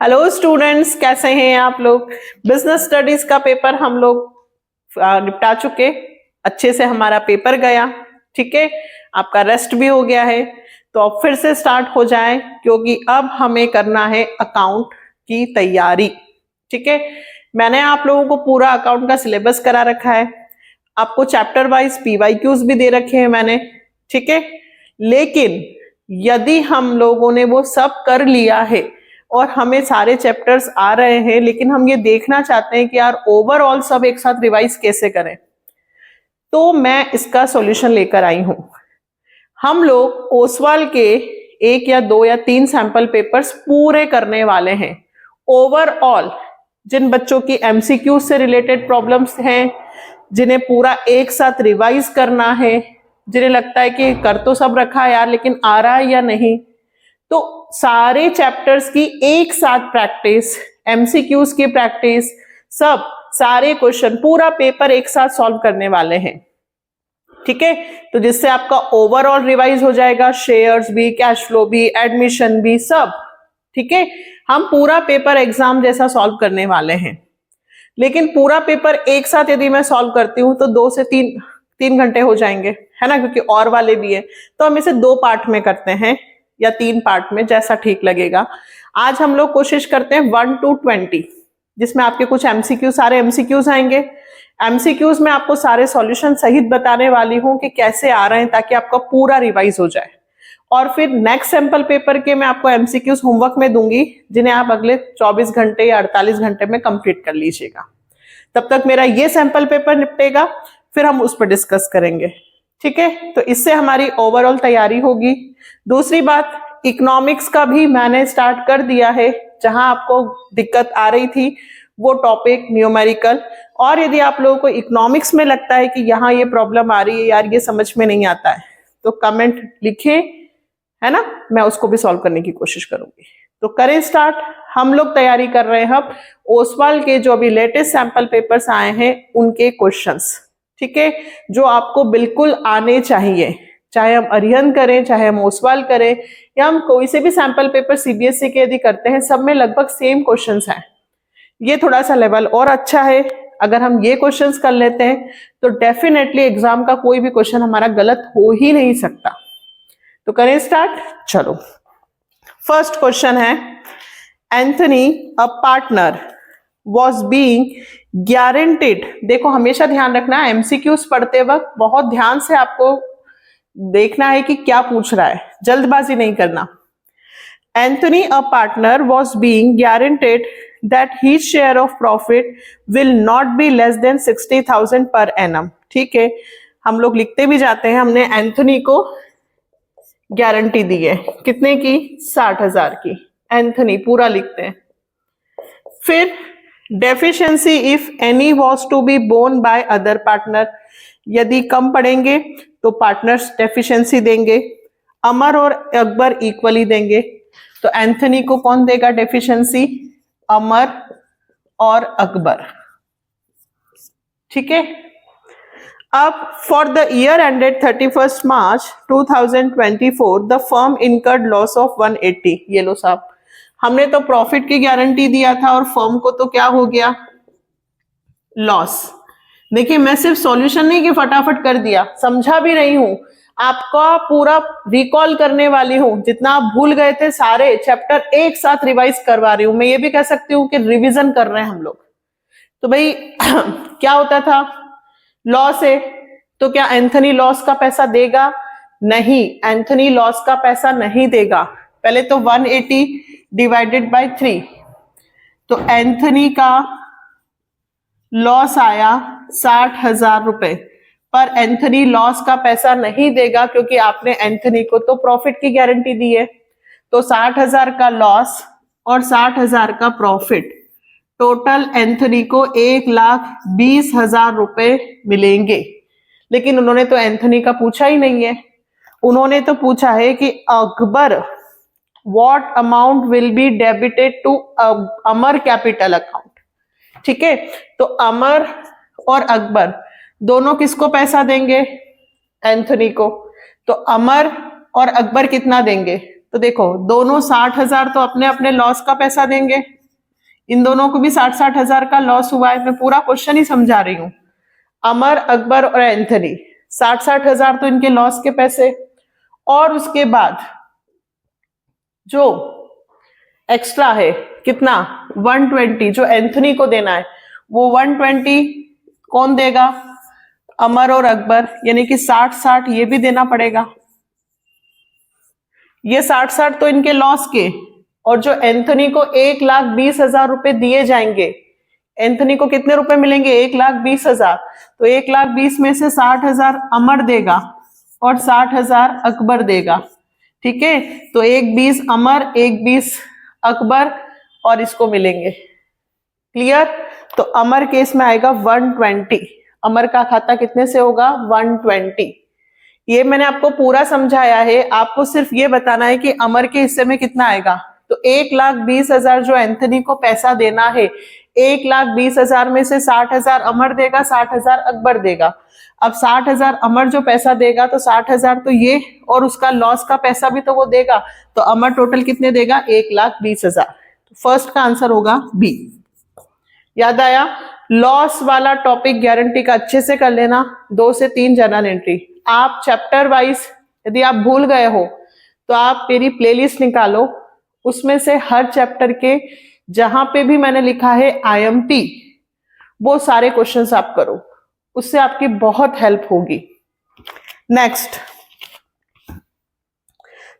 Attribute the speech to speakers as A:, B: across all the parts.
A: Hello students, कैसे हैं आप लोग। बिजनेस स्टडीज का पेपर हम लोग निपटा चुके, अच्छे से हमारा पेपर गया। ठीक है, आपका रेस्ट भी हो गया है, तो अब फिर से स्टार्ट हो जाए क्योंकि अब हमें करना है अकाउंट की तैयारी। ठीक है, मैंने आप लोगों को पूरा अकाउंट का सिलेबस करा रखा है, आपको चैप्टर वाइज PYQs भी दे रखे हैं मैंने। ठीक है, लेकिन यदि हम लोगों ने वो सब कर लिया है और हमें सारे चैप्टर्स आ रहे हैं, लेकिन हम ये देखना चाहते हैं कि यार ओवरऑल सब एक साथ रिवाइज कैसे करें, तो मैं इसका सॉल्यूशन लेकर आई हूं। हम लोग ओसवाल के 1 या 2 या 3 सैंपल पेपर्स पूरे करने वाले हैं। ओवरऑल जिन बच्चों की MCQ से रिलेटेड प्रॉब्लम्स हैं, जिन्हें पूरा एक साथ रिवाइज करना है, जिन्हें लगता है कि कर तो सब रखा है यार लेकिन आ रहा है या नहीं, तो सारे चैप्टर्स की एक साथ प्रैक्टिस, MCQs की प्रैक्टिस, सब सारे क्वेश्चन पूरा पेपर एक साथ सॉल्व करने वाले हैं। ठीक है, तो जिससे आपका ओवरऑल रिवाइज हो जाएगा, शेयर्स भी, कैश फ्लो भी, एडमिशन भी, सब। ठीक है, हम पूरा पेपर एग्जाम जैसा सॉल्व करने वाले हैं। लेकिन पूरा पेपर एक साथ यदि मैं सॉल्व करती हूं तो 2 से 3 घंटे हो जाएंगे, है ना, क्योंकि और वाले भी है। तो हम इसे 2 पार्ट में करते हैं या 3 पार्ट में, जैसा ठीक लगेगा। आज हम लोग कोशिश करते हैं 1 to 20, जिसमें आपके कुछ MCQ, सारे MCQs आएंगे। MCQs में आपको सारे सॉल्यूशन सहित बताने वाली हूं कि कैसे आ रहे हैं, ताकि आपका पूरा रिवाइज हो जाए। और फिर नेक्स्ट सैंपल पेपर के मैं आपको MCQs होमवर्क में दूंगी, जिन्हें आप अगले 24 घंटे या 48 घंटे में कंप्लीट कर लीजिएगा। तब तक मेरा ये सैंपल पेपर निपटेगा, फिर हम उस पर डिस्कस करेंगे। ठीक है, तो इससे हमारी ओवरऑल तैयारी होगी। दूसरी बात, इकोनॉमिक्स का भी मैंने स्टार्ट कर दिया है। जहां आपको दिक्कत आ रही थी वो टॉपिक न्यूमेरिकल, और यदि आप लोगों को इकोनॉमिक्स में लगता है कि यहाँ ये प्रॉब्लम आ रही है, यार ये समझ में नहीं आता है, तो कमेंट लिखें, है ना, मैं उसको भी सॉल्व करने की कोशिश करूंगी। तो करें स्टार्ट। हम लोग तैयारी कर रहे हैं अब ओसवाल के जो अभी लेटेस्ट सैंपल पेपर्स आए हैं उनके क्वेश्चंस। ठीक है, जो आपको बिल्कुल आने चाहिए, चाहे हम अरिहंत करें, चाहे हम ओसवाल करें, या हम कोई से भी सैंपल पेपर CBSE के यदि करते हैं, सब में लगभग सेम क्वेश्चंस हैं। ये थोड़ा सा लेवल और अच्छा है। अगर हम ये क्वेश्चंस कर लेते हैं तो डेफिनेटली एग्जाम का कोई भी क्वेश्चन हमारा गलत हो ही नहीं सकता। तो करें स्टार्ट, चलो। फर्स्ट क्वेश्चन है, Anthony a partner was being guaranteed. देखो, हमेशा ध्यान रखना, MCQs पढ़ते वक्त बहुत ध्यान से आपको देखना है कि क्या पूछ रहा है, जल्दबाजी नहीं करना। Anthony a partner was being guaranteed that his share of profit will not be less than 60,000 per annum। ठीक है, हम लोग लिखते भी जाते हैं, हमने एंथनी को गारंटी दी है कितने की, 60,000 की। एंथनी पूरा लिखते हैं। फिर deficiency if any was to be borne by other partner, यदि कम पड़ेंगे तो पार्टनर्स डेफिशिएंसी देंगे। अमर और अकबर इक्वली देंगे, तो एंथनी को कौन देगा डेफिशिएंसी, अमर और अकबर। ठीक है, अब for the year ended 31 March 2024 the firm incurred loss of 180। ये लो साहब, हमने तो प्रॉफिट की गारंटी दिया था और फर्म को तो क्या हो गया, लॉस। देखिए, मैं सिर्फ सॉल्यूशन नहीं कि फटाफट कर दिया, समझा भी रही हूं, आपका पूरा रिकॉल करने वाली हूं। जितना आप भूल गए थे सारे चैप्टर एक साथ रिवाइज करवा रही हूं। मैं ये भी कह सकती हूं कि रिवीजन कर रहे हैं हम लोग। तो भाई क्या होता था, लॉस है तो क्या एंथनी लॉस का पैसा देगा, नहीं, एंथनी लॉस का पैसा नहीं देगा। पहले तो 180 डिवाइडेड बाय 3, तो एंथनी का लॉस आया 60,000 रुपए, पर एंथनी लॉस का पैसा नहीं देगा क्योंकि आपने एंथनी को तो प्रॉफिट की गारंटी दी है। तो 60,000 का लॉस और 60,000 का प्रॉफिट, टोटल एंथनी को 1,20,000 रुपए मिलेंगे। लेकिन उन्होंने तो एंथनी का पूछा ही नहीं है, उन्होंने तो पूछा है कि Akbar what amount will be debited to Amar capital account. ठीक है, तो अमर और अकबर दोनों किसको पैसा देंगे, एंथनी को। तो अमर और अकबर कितना देंगे, तो देखो दोनों 60,000 तो अपने अपने लॉस का पैसा देंगे, इन दोनों को भी 60-60 हजार का लॉस हुआ है। मैं पूरा क्वेश्चन ही समझा रही हूं। अमर, अकबर और एंथनी 60-60 हजार तो इनके लॉस के पैसे, और उसके बाद जो एक्स्ट्रा है कितना 120 जो एंथनी को देना है, वो 120 कौन देगा, अमर और अकबर, यानी कि 60-60 ये भी देना पड़ेगा। ये 60-60 तो इनके लॉस के, और जो एंथनी को 1,20,000 रुपए दिए जाएंगे, एंथनी को कितने रुपए मिलेंगे 1,20,000, तो 1,20,000 में से 60,000 अमर देगा और 60,000 अकबर देगा। ठीक है, तो 1,20 अमर 1,20 अकबर और इसको मिलेंगे। क्लियर? तो अमर केस में आएगा 120, अमर का खाता कितने से होगा 120। ये मैंने आपको पूरा समझाया है, आपको सिर्फ ये बताना है कि अमर के हिस्से में कितना आएगा। तो 1,20,000 जो एंथनी को पैसा देना है, 1,20,000 में से 60,000 अमर देगा, 60,000 अकबर देगा। अब 60,000 अमर जो पैसा देगा तो 60,000 तो ये, और उसका लॉस का पैसा भी तो वो देगा, तो अमर टोटल कितने देगा 1,20,000। फर्स्ट का आंसर होगा बी। याद आया? लॉस वाला टॉपिक गारंटी का अच्छे से कर लेना, 2 से 3 जर्नल एंट्री। आप चैप्टर वाइज यदि आप भूल गए हो तो आप मेरी प्लेलिस्ट निकालो, उसमें से हर चैप्टर के जहां पे भी मैंने लिखा है IMP वो सारे क्वेश्चंस आप करो, उससे आपकी बहुत हेल्प होगी। नेक्स्ट,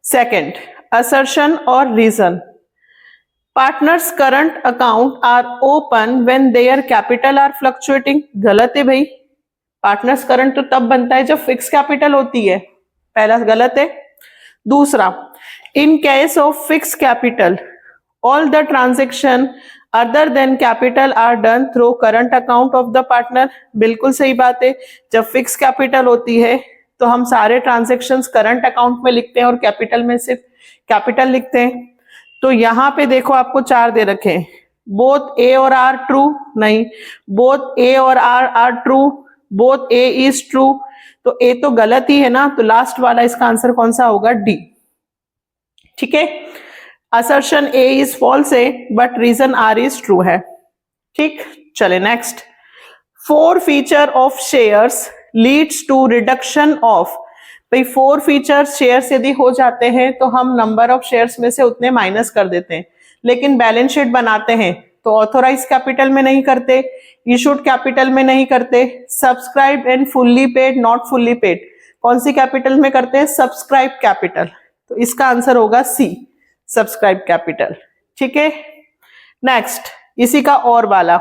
A: सेकंड, असर्शन और reason. Partners current account are open when their capital are fluctuating. गलत है भाई, पार्टनर्स करंट तो तब बनता है जब फिक्स कैपिटल होती है, पहला गलत है। दूसरा, in case of fix capital all the transaction other than capital R done through current account of the partner. बिल्कुल सही बात है, जब फिक्स कैपिटल होती है तो हम सारे ट्रांजेक्शन्स करंट अकाउंट में लिखते हैं और कैपिटल में सिर्फ कैपिटल लिखते हैं। तो यहां पे देखो आपको 4 दे रखे हैं, बोथ ए और आर ट्रू, नहीं, बोथ ए और R true, both A is true, तो ए तो गलत ही है ना, तो लास्ट वाला इसका आंसर कौन सा होगा डी। ठीक है, असर्शन ए इज फॉल्स है but reason R is true है। ठीक, चले next. 4 feature of shares leads to reduction of. भाई 4 फीचर्स शेयर्स यदि हो जाते हैं तो हम नंबर ऑफ शेयर्स में से उतने माइनस कर देते हैं, लेकिन बैलेंस शीट बनाते हैं तो ऑथोराइज कैपिटल में नहीं करते, इशूड कैपिटल में नहीं करते, subscribe and fully paid, not fully paid, कौन सी कैपिटल में करते हैं, सब्सक्राइब कैपिटल। तो इसका आंसर होगा सी, सब्सक्राइब कैपिटल। ठीक है, नेक्स्ट, इसी का और वाला,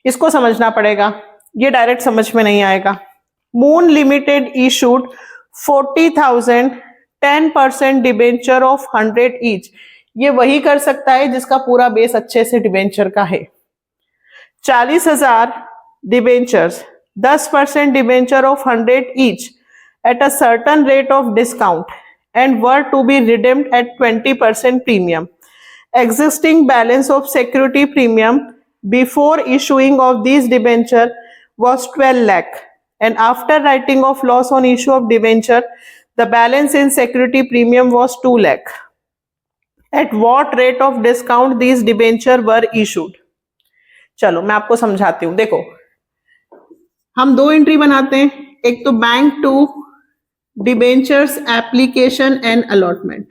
A: इसको समझना पड़ेगा, ये डायरेक्ट समझ में नहीं आएगा। Moon limited issued 40,000 10% debenture of 100 each. ये वही कर सकता है जिसका पूरा बेस अच्छे से डिबेंचर का है। 40,000 debentures, 10% debenture of 100 each at a certain rate of discount and were to be redeemed at 20% premium. Existing balance of security premium before issuing of these debenture was 12 lakh and after writing of loss on issue of debenture the balance in security premium was 2 lakh. At what rate of discount these debenture were issued? चलो मैं आपको समझाती हूँ। देखो हम 2 entry बनाते हैं, एक तो bank to debentures application and allotment,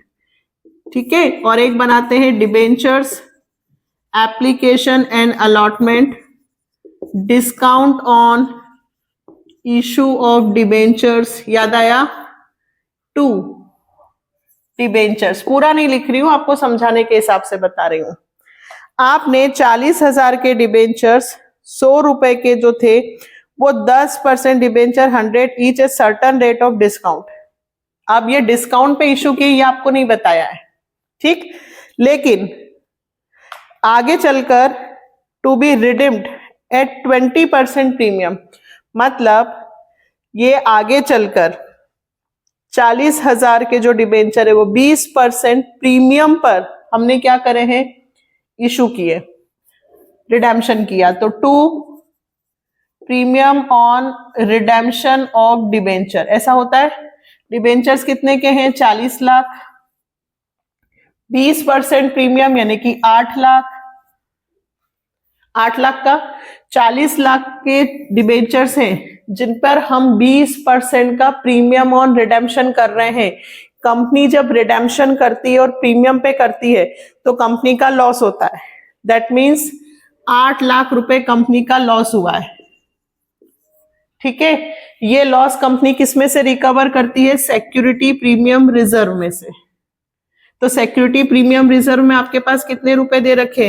A: ठीक है, और एक बनाते हैं debentures application and allotment discount on issue of debentures. याद आया? 2 डिबेंचर्स, पूरा नहीं लिख रही हूं, आपको समझाने के हिसाब से बता रही हूं। आपने 40,000 के डिबेंचर्स 100 रुपए के जो थे वो 10% debenture 100 each a certain rate of discount. अब ये डिस्काउंट पे इशू किए, ये आपको नहीं बताया है, ठीक, लेकिन आगे चलकर to be redeemed at 20% premium, मतलब ये आगे चलकर 40,000 के जो डिबेंचर है वो 20% प्रीमियम पर हमने क्या करे हैं, इशू किए, रिडेम्पशन किया। तो 2 premium on redemption of debenture, ऐसा होता है। डिबेंचर्स कितने के हैं, 40 लाख, 20% प्रीमियम यानी कि 8 लाख, 8 लाख का 40 लाख के डिबेंचर्स हैं जिन पर हम 20% का प्रीमियम ऑन रिडेम्पशन कर रहे हैं। कंपनी जब रिडेम्पशन करती है और प्रीमियम पे करती है तो कंपनी का लॉस होता है। दैट मीन्स 8 लाख रुपए कंपनी का लॉस हुआ है। ठीक है, ये लॉस कंपनी किस में से रिकवर करती है? सिक्योरिटी प्रीमियम रिजर्व में से। तो सिक्योरिटी प्रीमियम रिजर्व में आपके पास कितने रुपए दे रखे?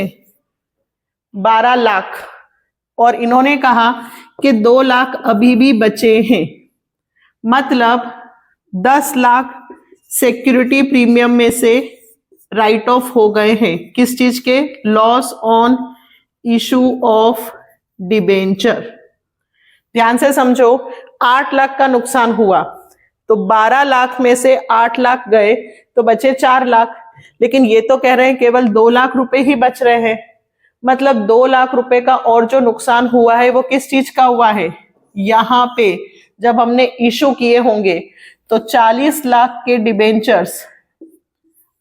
A: 12 लाख, और इन्होंने कहा कि 2 लाख अभी भी बचे हैं, मतलब 10 लाख सिक्योरिटी प्रीमियम में से राइट ऑफ हो गए हैं। किस चीज के? Loss on issue of debenture. ध्यान से समझो, 8 लाख का नुकसान हुआ तो 12 लाख में से 8 लाख गए तो बचे 4 लाख, लेकिन ये तो कह रहे हैं केवल 2 लाख रुपए ही बच रहे हैं, मतलब 2 लाख रुपए का और जो नुकसान हुआ है वो किस चीज का हुआ है? यहां पे जब हमने इशू किए होंगे तो 40 लाख के डिबेंचर्स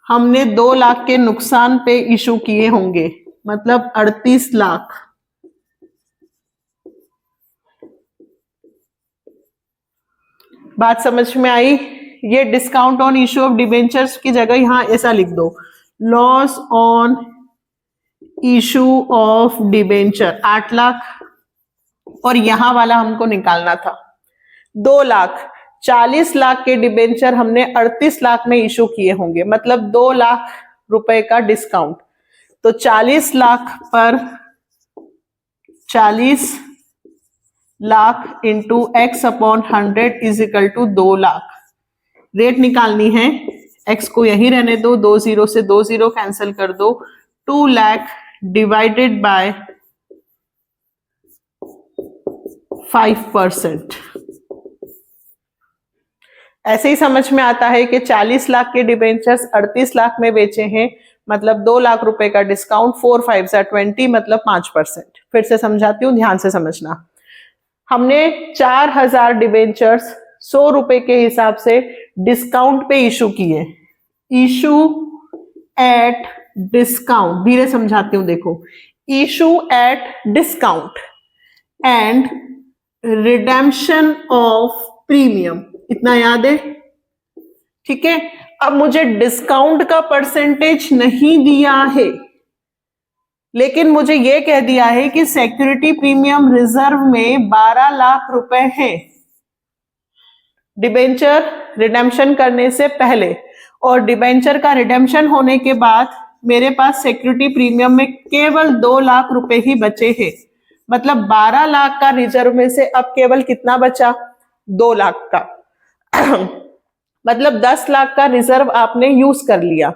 A: हमने 2 लाख के नुकसान पे इशू किए होंगे, मतलब 38 लाख। बात समझ में आई? ये discount on issue of debentures की जगह यहां ऐसा लिख दो, loss on issue of debenture 8 lakh, और यहां वाला हमको निकालना था 2 लाख। 40 लाख के डिबेंचर हमने 38 लाख में इशू किए होंगे, मतलब 2 लाख रुपए का डिस्काउंट। तो 40 लाख पर 40 lakh into x upon 100 is equal to 2 lakh. Rate निकालनी है, x को यही रहने दो, 2 0 से 2 0 कैंसिल कर दो, 2 लाख डिवाइडेड बाय 5%। ऐसे ही समझ में आता है कि 40 लाख के डिबेंचर्स 38 लाख में बेचे हैं, मतलब 2 लाख रुपए का डिस्काउंट, 4 5 20, मतलब 5%। फिर से समझाती हूं, ध्यान से समझना। हमने 4000 डिबेंचर्स 100 रुपए के हिसाब से डिस्काउंट पे इशू किए। इशू एट डिस्काउंट, धीरे समझाती हूं, देखो, issue at discount and redemption of premium, इतना याद है? ठीक है। अब मुझे डिस्काउंट का परसेंटेज नहीं दिया है, लेकिन मुझे यह कह दिया है कि सिक्योरिटी प्रीमियम रिजर्व में 12 लाख रुपए हैं डिबेंचर रिडेम्पशन करने से पहले, और डिबेंचर का रिडेम्पशन होने के बाद मेरे पास सिक्योरिटी प्रीमियम में केवल 2 लाख रुपए ही बचे हैं, मतलब 12 लाख का रिजर्व में से अब केवल कितना बचा? 2 लाख का। मतलब 10 लाख का रिजर्व आपने यूज कर लिया,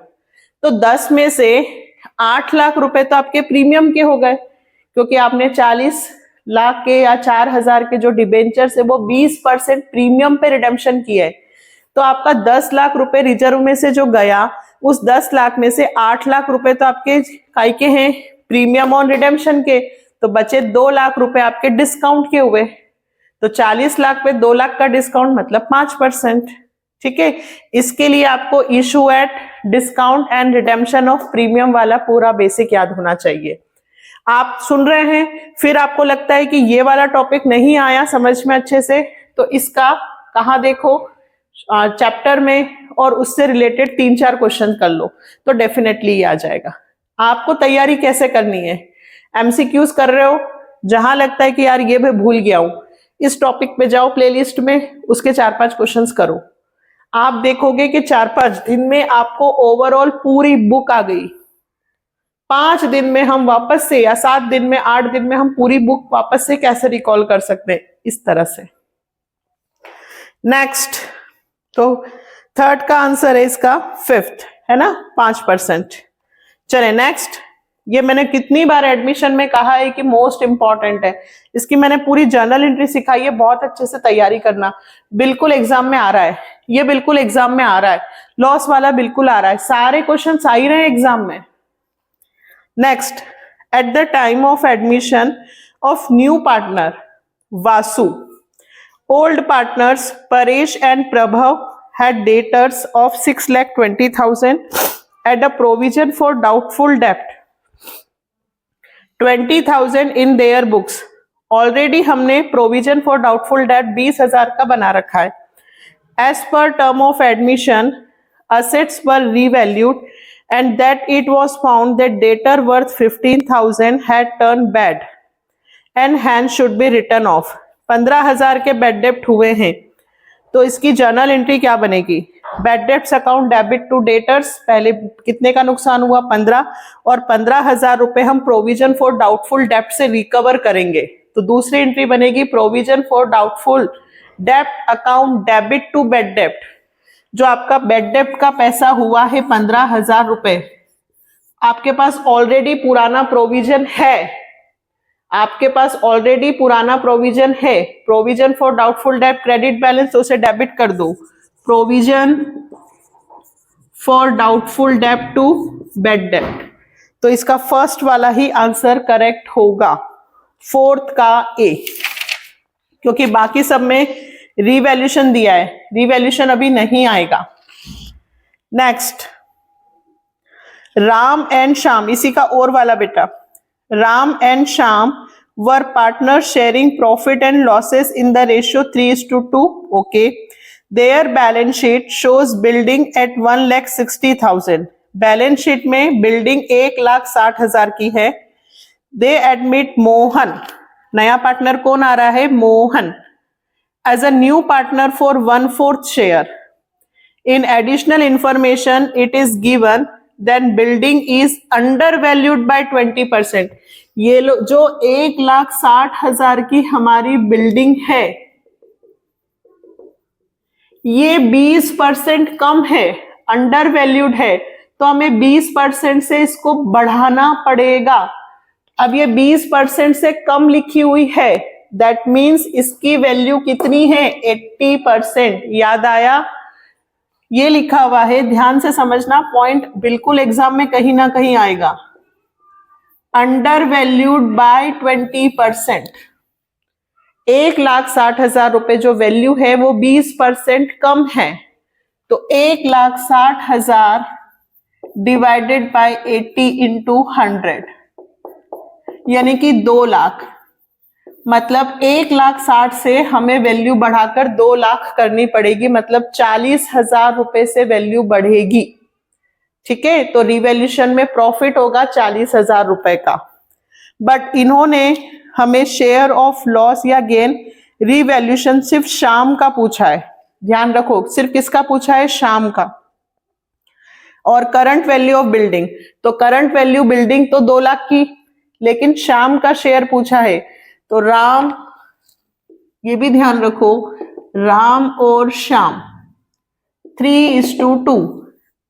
A: तो 10 में से 8 लाख रुपए तो आपके प्रीमियम के हो गए, क्योंकि आपने 40 लाख के या 4000 के जो डिबेंचर्स है वो 20% प्रीमियम पे रिडेम्पशन किया है। तो आपका 10 लाख रुपए रिजर्व में से जो गया, उस 10 लाख में से 8 लाख रुपए तो आपके काय के हैं? प्रीमियम ऑन रिडेम्पशन के। तो बचे 2 लाख रुपए आपके डिस्काउंट के हुए। तो 40 लाख पे 2 लाख का डिस्काउंट मतलब 5%। ठीक है, इसके लिए आपको issue at discount and redemption of premium वाला पूरा बेसिक याद होना चाहिए। आप सुन रहे हैं, फिर आपको लगता है कि ये वाला टॉपिक नहीं आया समझ में अच्छे से, तो इसका कहाँ देखो, चैप्टर में, और उससे रिलेटेड 3-4 क्वेश्चन कर लो तो डेफिनेटली ये आ जाएगा। आपको तैयारी कैसे करनी है? एमसीक्यूज कर रहे हो, जहां लगता है कि यार ये मैं भूल गया हूं, इस टॉपिक पे जाओ प्लेलिस्ट में, उसके 4-5 क्वेश्चंस करो। आप देखोगे कि 4-5 दिन में आपको ओवरऑल पूरी बुक आ गई। 5 दिन में हम वापस से, या 7 दिन में, 8 दिन में हम पूरी बुक वापस से कैसे रिकॉल कर सकते हैं? इस तरह से। नेक्स्ट, तो थर्ड का आंसर है इसका 5th, है ना, 5%। चले नेक्स्ट। ये मैंने कितनी बार एडमिशन में कहा है कि मोस्ट इंपॉर्टेंट है, इसकी मैंने पूरी जर्नल एंट्री सिखाई है, बहुत अच्छे से तैयारी करना। बिल्कुल एग्जाम में आ रहा है, ये बिल्कुल एग्जाम में आ रहा है, लॉस वाला बिल्कुल आ रहा है, सारे क्वेश्चन आ ही रहे हैं एग्जाम में। Next, at the time of admission of new partner Vasu, old partners Paresh and Prabhav had debtors of 6,20,000 and a provision for doubtful डेप्ट 20,000 इन देयर बुक्स। ऑलरेडी हमने प्रोविजन फॉर डाउटफुल डेट 20,000 का बना रखा है। As per term of admission assets were revalued and that it was found that debtor worth 15,000 had turned bad and hence should be written off। 15,000 के bad डेप्ट हुए हैं, तो इसकी जर्नल एंट्री क्या बनेगी? Bad debts account debit to debtors, पहले कितने का नुकसान हुआ? 15, और 15,000 रुपए हम प्रोविजन फॉर डाउटफुल डेप्ट से रिकवर करेंगे, तो दूसरी एंट्री बनेगी provision for doubtful dept account debit to bad डेप्ट। जो आपका बैड डेप्ट का पैसा हुआ है 15,000 रुपए, आपके पास ऑलरेडी पुराना प्रोविजन है, आपके पास ऑलरेडी पुराना प्रोविजन है। Provision for doubtful dept credit balance, तो उसे डेबिट कर दो, provision for doubtful dept to bad डेप्ट। तो इसका फर्स्ट वाला ही आंसर करेक्ट होगा, फोर्थ का ए, क्योंकि बाकी सब में रिवैल्यूएशन दिया है, रिवैल्यूएशन अभी नहीं आएगा। नेक्स्ट, राम एंड श्याम, इसी का और वाला बेटा। Ram and Shyam were partner sharing profit and losses in the ratio 3:2। Okay, their balance sheet shows building at 1,60,000। Balance sheet में बिल्डिंग 1,60,000 की है। दे एडमिट मोहन, नया पार्टनर कौन आ रहा है? Mohan, as a new partner for 1/4 share. In additional information, it is given that building is undervalued by 20%. ये जो 1,60,000 की हमारी बिल्डिंग है, ये 20% कम है, अंडरवैल्यूड है, तो हमें 20% से इसको बढ़ाना पड़ेगा। अब ये 20% से कम लिखी हुई है, दैट मीन्स इसकी वैल्यू कितनी है? 80%। याद आया? ये लिखा हुआ है, ध्यान से समझना, पॉइंट बिल्कुल एग्जाम में कहीं ना कहीं आएगा। Under valued bye 20%। 1,60,000 रुपए जो वैल्यू है वो 20% कम है, तो 1,60,000 डिवाइडेड बाय 80 इंटू 100, यानी कि 2 लाख। मतलब 1,60,000 से हमें वैल्यू बढ़ाकर 2 लाख करनी पड़ेगी, मतलब 40,000 रुपए से वैल्यू बढ़ेगी। ठीक है, तो रिवैल्यूएशन में प्रॉफिट होगा 40,000 रुपए का। बट इन्होंने हमें शेयर ऑफ लॉस या गेन रिवैल्यूएशन सिर्फ श्याम का पूछा है, ध्यान रखो, सिर्फ किसका पूछा है? श्याम का। और करंट वैल्यू ऑफ बिल्डिंग, तो करंट वैल्यू बिल्डिंग तो 2 लाख की, लेकिन श्याम का शेयर पूछा है, तो राम, ये भी ध्यान रखो, राम और श्याम 3:2,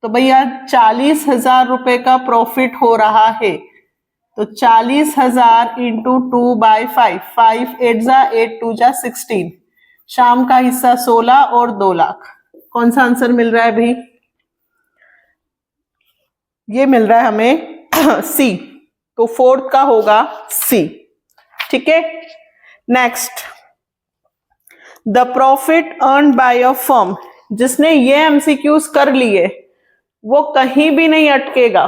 A: तो भैया 40,000 रुपए का प्रॉफिट हो रहा है, तो 40,000 इंटू 2/5, 5 8 जा 8 2 जा 16, श्याम का हिस्सा 16 और 2 लाख। कौन सा आंसर मिल रहा है भाई? ये मिल रहा है हमें सी, तो फोर्थ का होगा सी। ठीक है, next, the profit earn by a firm, जिसने ये एमसीक्यूज कर लिए वो कहीं भी नहीं अटकेगा,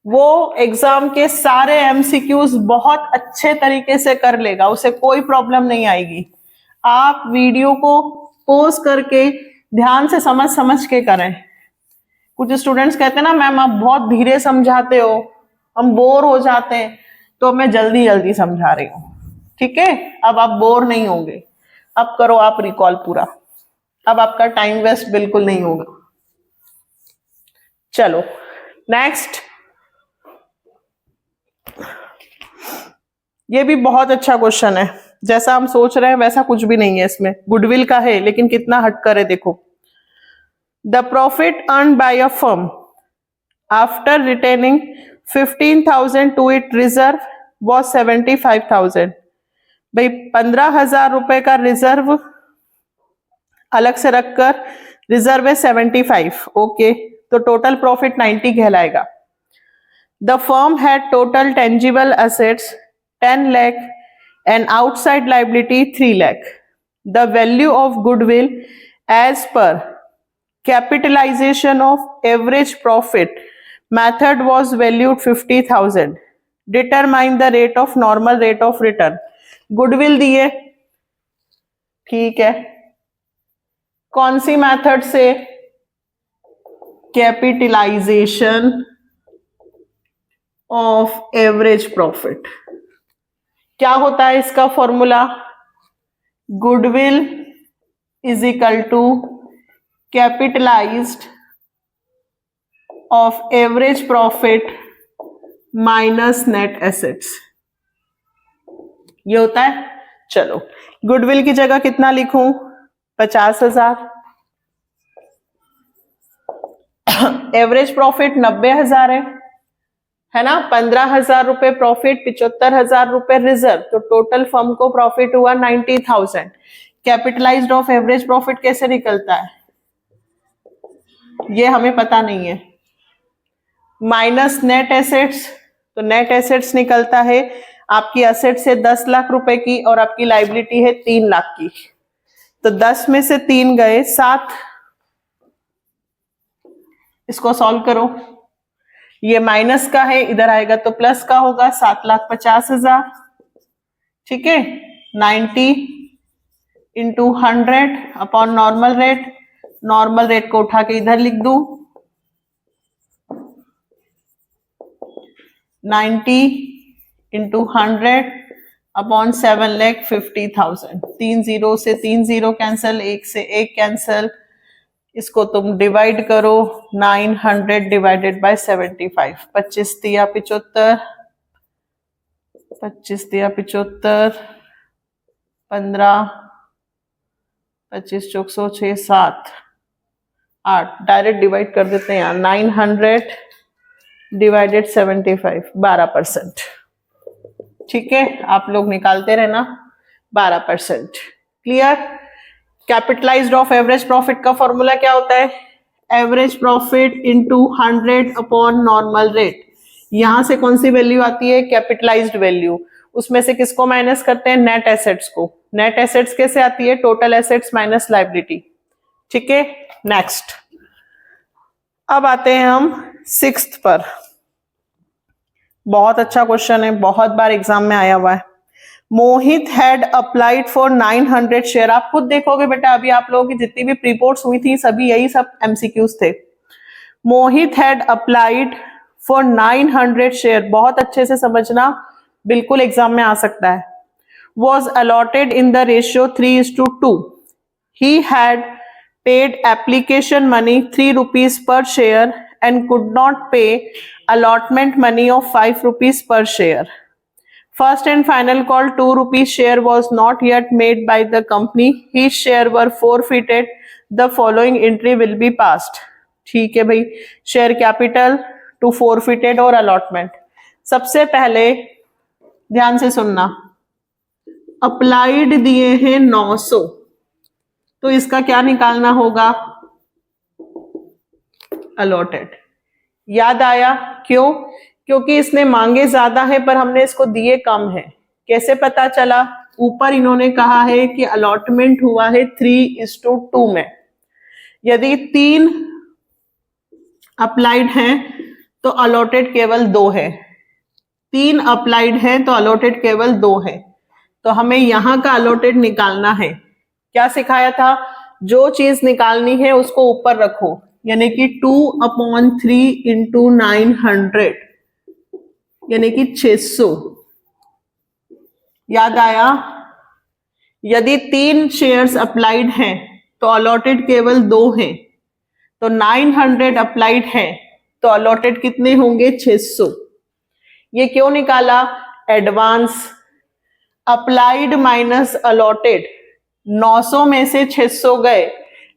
A: वो एग्जाम के सारे एमसीक्यूज बहुत अच्छे तरीके से कर लेगा, उसे कोई प्रॉब्लम नहीं आएगी। आप वीडियो को पॉज करके ध्यान से समझ के करें। कुछ स्टूडेंट्स कहते हैं ना मैम आप बहुत धीरे समझाते हो, हम बोर हो जाते हैं, तो मैं जल्दी जल्दी समझा रही हूँ। ठीक है, अब आप बोर नहीं होंगे, अब करो आप रिकॉल पूरा, अब आपका टाइम वेस्ट बिल्कुल नहीं होगा। चलो नेक्स्ट, ये भी बहुत अच्छा क्वेश्चन है, जैसा हम सोच रहे हैं वैसा कुछ भी नहीं है इसमें, गुडविल का है लेकिन कितना हटकर है देखो। The profit earn by a firm after retaining 15,000 to it reserve was 75,000। भाई 15,000 रुपए का रिजर्व अलग से रखकर रिजर्व है 75, ओके, तो टोटल प्रॉफिट 90 कहलाएगा। The firm had total tangible assets 10 lakh and outside liability 3 lakh. The value of goodwill as per capitalisation of average profit method was valued 50,000, determine the rate of normal rate of return. Goodwill दिए, ठीक है, कौन सी method से? Capitalisation of average profit. क्या होता है इसका formula? Goodwill is equal to capitalised of average profit minus net assets, ये होता है। चलो, गुडविल की जगह कितना लिखूं? 50,000। एवरेज प्रॉफिट 90,000 है ना, 15,000 रुपए प्रॉफिट, 75,000 रुपए रिजर्व, तो टोटल फर्म को प्रॉफिट हुआ 90,000। कैपिटलाइज्ड ऑफ एवरेज प्रॉफिट कैसे निकलता है ये हमें पता नहीं है। माइनस नेट एसेट्स, तो नेट एसेट्स निकलता है आपकी एसेट से 10 लाख रुपए की और आपकी लाइबिलिटी है 3 लाख की, तो 10 में से 3 गए 7। इसको सॉल्व करो, ये माइनस का है, इधर आएगा तो प्लस का होगा, 7,50,000, ठीक है। 90 into 100 upon normal rate, normal rate को उठा के इधर लिख दूं, 90 इंटू 100 अपॉन 7,50,000। 3 0 से 3 0 कैंसल, 1 से 1 कैंसल, इसको तुम डिवाइड करो, 900 डिवाइडेड बाय 75, 25 दिया 75, 25 दिया 75, 15, 25 चौक 100, 6 7 8, डायरेक्ट डिवाइड कर देते हैं यार, 900 डिवाइडेड 75, 12%, ठीक है। आप लोग निकालते रहना, 12%। Clear? Capitalised of average profit का फॉर्मूला क्या होता है? Average profit into 100 upon normal rate. यहां से कौन सी वैल्यू आती है? Capitalised value. उसमें से किसको माइनस करते हैं? नेट एसेट्स को। नेट एसेट्स कैसे आती है? टोटल एसेट्स माइनस लायबिलिटी, ठीक है। नेक्स्ट, अब आते हैं हम 6th पर। बहुत अच्छा क्वेश्चन है, बहुत बार एग्जाम में आया हुआ है। मोहित हैड अप्लाइड फॉर 900 शेयर। आप खुद देखोगे बेटा, अभी आप लोगों की जितनी भी प्रीपोर्ट्स हुई थी सभी यही सब एमसीक्यूज थे। मोहित हैड अप्लाइड फॉर 900 शेयर, बहुत अच्छे से समझना, बिल्कुल एग्जाम में आ सकता है। Was allotted in the ratio 3:2। He had paid application money 3 rupees per share and could not pay allotment money of 5 rupees per share. First and final call 2 rupees share was not yet made by the company. His share were forfeited. The following entry will be passed. ठीक है भाई, share capital to forfeited और allotment. सबसे पहले ध्यान से सुनना, applied दिए हैं 900, तो इसका क्या निकालना होगा? अलॉटेड। याद आया? क्यों? क्योंकि इसने मांगे ज्यादा है पर हमने इसको दिए कम है। कैसे पता चला? ऊपर इन्होंने कहा है कि अलॉटमेंट हुआ है 3:2 में। यदि 3 अप्लाइड हैं तो अलॉटेड केवल 2 है, 3 अप्लाइड हैं तो अलॉटेड केवल 2 है। तो हमें यहां का अलॉटेड निकालना है। क्या सिखाया था? जो चीज निकालनी है उसको ऊपर रखो, यानी कि 2/3 इंटू 900 यानी कि 600। याद आया? यदि 3 शेयर्स अप्लाइड हैं तो अलॉटेड केवल 2 हैं, तो 900 अप्लाइड हैं तो अलॉटेड कितने होंगे? 600। ये क्यों निकाला? एडवांस। अप्लाइड माइनस अलॉटेड, 900 में से 600 गए,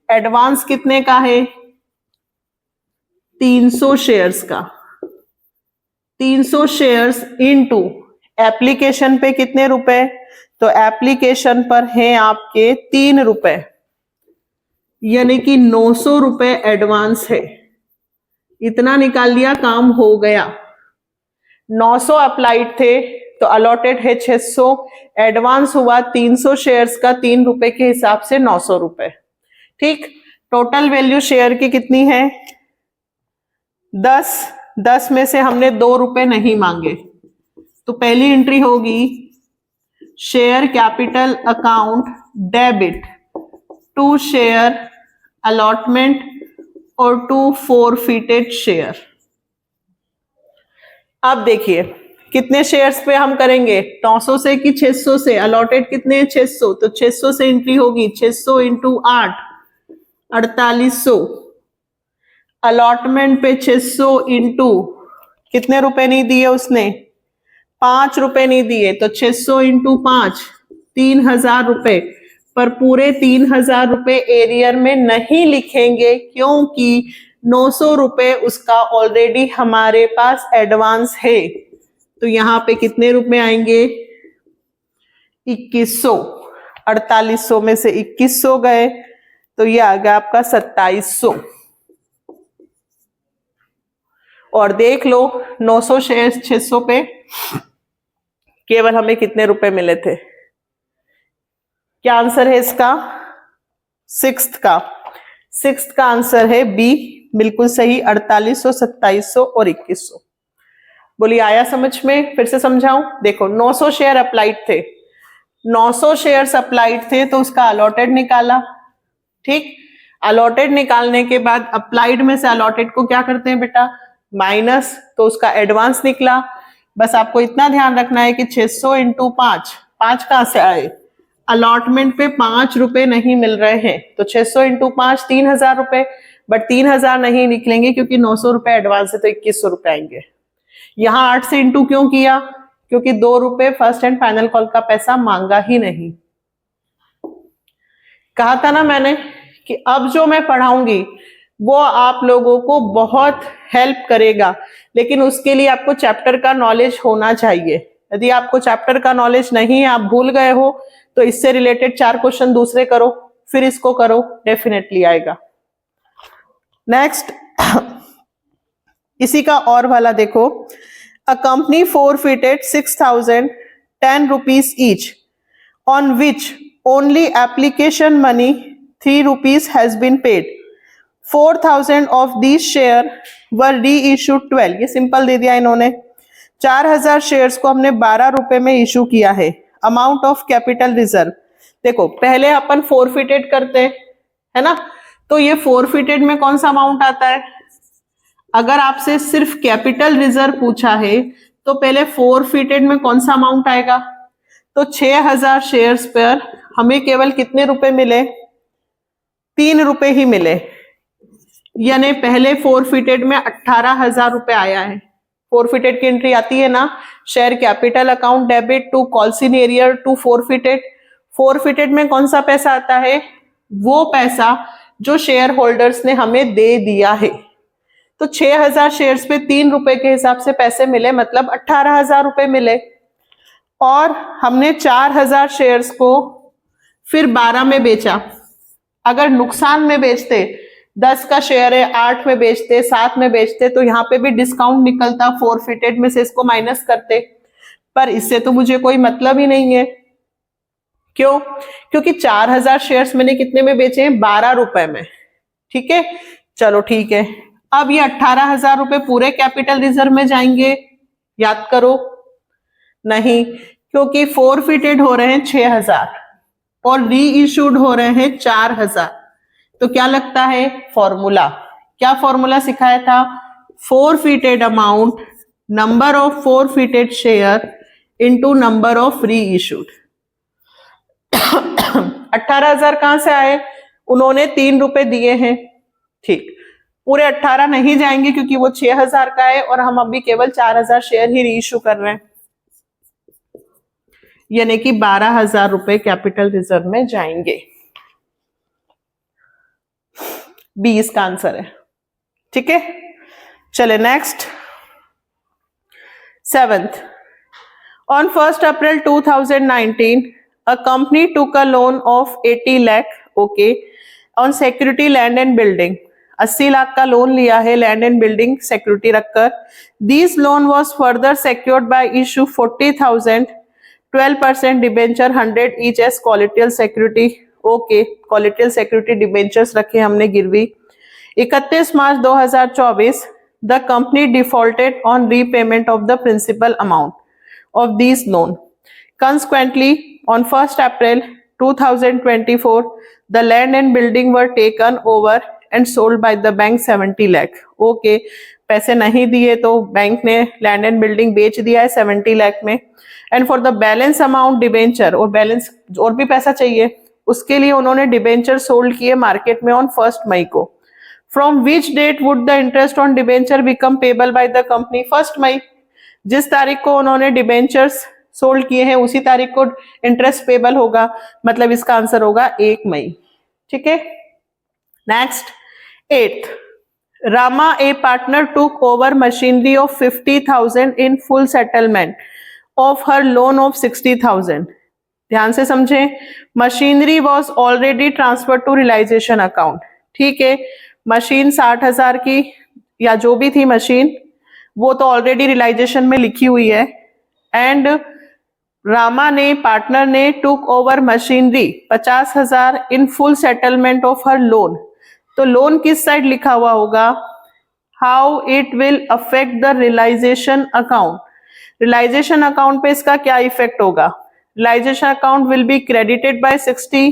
A: एडवांस कितने का है? 300 शेयर्स का। 300 शेयर्स इनटू एप्लीकेशन पे कितने रुपए? तो एप्लीकेशन पर है आपके 3 रुपए, यानी कि 900 रुपए एडवांस है। इतना निकाल लिया, काम हो गया। 900 अप्लाइड थे तो अलॉटेड है 600, एडवांस हुआ 300 शेयर्स का 3 रुपए के हिसाब से 900 रुपए। ठीक, टोटल वैल्यू शेयर की कितनी है 10। 10 में से हमने 2 रुपए नहीं मांगे, तो पहली एंट्री होगी share capital account debit to share allotment और टू फोरफिटेड शेयर। अब देखिए कितने शेयर्स पे हम करेंगे, 900 से कि 600 से? अलॉटेड कितने हैं 600, तो 600 से एंट्री होगी 600 इंटू 8 4800। अलॉटमेंट पे 600 इंटू कितने रुपए नहीं दिए उसने, 5 रुपए नहीं दिए, तो 600 इंटू 5 3000 रुपए। पर पूरे 3000 रुपए एरियर में नहीं लिखेंगे क्योंकि 900 रुपए उसका ऑलरेडी हमारे पास एडवांस है। तो यहां पे कितने रुपए आएंगे 2100। 4800 में से 2100 गए तो ये आ गया आपका 2700। और देख लो 900 शेयर्स 600 पे केवल हमें कितने रुपए मिले थे। क्या आंसर है इसका, सिक्स्थ का आंसर है बी, बिल्कुल सही। 4800, 2700 और 2100। बोलिए आया समझ में? फिर से समझाऊं, देखो 900 शेयर अप्लाइड थे, 900 शेयर्स अप्लाइड थे तो उसका अलॉटेड निकाला, ठीक। अलॉटेड निकालने के बाद अप्लाइड में से अलॉटेड को क्या करते हैं बेटा, माइनस, तो उसका एडवांस निकला। बस आपको इतना ध्यान रखना है कि 600 इंटू 5 कहां से आए, अलॉटमेंट पे 5 रुपए नहीं मिल रहे हैं, तो 600 इंटू 5 3000 रुपए, बट 3000 नहीं निकलेंगे क्योंकि 900 रुपए एडवांस है, तो 2100 रुपए आएंगे। यहां 8 से इंटू क्यों किया, क्योंकि 2 रुपए फर्स्ट एंड फाइनल कॉल का पैसा मांगा ही नहीं। कहा था ना मैंने कि अब जो मैं पढ़ाऊंगी वो आप लोगों को बहुत हेल्प करेगा, लेकिन उसके लिए आपको चैप्टर का नॉलेज होना चाहिए। यदि आपको चैप्टर का नॉलेज नहीं है, आप भूल गए हो, तो इससे रिलेटेड 4 क्वेश्चन दूसरे करो, फिर इसको करो, डेफिनेटली आएगा। नेक्स्ट इसी का और वाला देखो, a company forfeited 6010 rupees each on which only application money 3 rupees has been paid. 4000 of these share were reissued 12। ये सिंपल दे दिया इन्होंने। 4000 शेयर्स को हमने 12 रुपए में इशू किया है। अमाउंट ऑफ कैपिटल रिजर्व, देखो पहले अपन फोरफिटेड करते हैं, है ना, तो ये फोरफिटेड में कौन सा अमाउंट आता है। अगर आपसे सिर्फ कैपिटल रिजर्व पूछा है तो पहले फोरफिटेड में कौन सा अमाउंट आएगा, तो 6000 शेयर्स पर हमें केवल कितने रुपए मिले, 3 रुपए ही मिले, यानी पहले फोरफिटेड में 18000 रुपए आया है। फोरफिटेड की एंट्री आती है ना, share capital account debit to calls in arrear to forfeited. Forfeited में कौन सा पैसा आता है, वो पैसा जो शेयर होल्डर्स ने हमें दे दिया है। तो 6000 शेयर्स पे 3 रुपए के हिसाब से पैसे मिले, मतलब 18000 रुपए मिले। और हमने 4000 शेयर्स को फिर 12 में बेचा। अगर नुकसान में बेचते, 10 का शेयर है 8 में बेचते, 7 में बेचते, तो यहाँ पे भी डिस्काउंट निकलता, फोरफिटेड में से इसको माइनस करते। पर इससे तो मुझे कोई मतलब ही नहीं है। क्यों? क्योंकि 4000 शेयर्स मैंने कितने में बेचे हैं, 12 रुपए में। ठीक है, चलो ठीक है। अब ये 18000 रुपए पूरे कैपिटल रिजर्व में जाएंगे, याद करो, नहीं, क्योंकि फोरफिटेड हो रहे हैं 6000 और री इशूड हो रहे हैं 4000। तो क्या लगता है फॉर्मूला, क्या फॉर्मूला सिखाया था, forfeited amount number of forfeited share into number of री इशूड। 18000 कहां से आए, उन्होंने 3 रुपए दिए हैं, ठीक। पूरे 18 नहीं जाएंगे क्योंकि वो 6000 का है और हम अभी केवल 4000 शेयर ही री इशू कर रहे हैं, यानी कि 12000 रुपए कैपिटल रिजर्व में जाएंगे। बी इसका आंसर है। ठीक है, चले next. 7th, on 1st April 2019 a company took a loan of 80 lakh okay on security land and building। 80 lakh का लोन लिया है लैंड एंड बिल्डिंग सिक्योरिटी रखकर। This loan was further secured by issue 40,000 12% debenture 100 each as collateral security okay, collateral security debentures रखे हमने गिरवी। 31 March 2024 the company defaulted on repayment of the principal amount of this loan. Consequently, on 1st April 2024, the land and building were taken over and sold by the bank 70 lakh. Okay, पैसे नहीं दिए तो bank ने land and building बेच दिया है 70 लाख में। And for the balance amount debenture, और बैलेंस और भी पैसा चाहिए, उसके लिए उन्होंने डिबेंचर सोल्ड किए मार्केट में ऑन 1 मई को। From which date would the interest on debenture become payable by the company? 1 May. जिस तारीख को उन्होंने डिबेंचर्स सोल्ड किए हैं उसी तारीख को इंटरेस्ट पेबल होगा, मतलब इसका आंसर होगा 1 मई। ठीक है, next 8th, Rama a partner took over machinery of 50,000 in full settlement of her loan of 60,000। ध्यान से समझें, machinery was already transfer to realisation account. ठीक है, मशीन 60,000 की या जो भी थी मशीन, वो तो ऑलरेडी रियलाइजेशन में लिखी हुई है। एंड रामा ने, पार्टनर ने, took over machinery 50,000 in full settlement of her loan. तो लोन किस साइड लिखा हुआ होगा? How it will affect the realisation account. Realisation account पे इसका क्या इफेक्ट होगा? Realisation account will be credited by 60,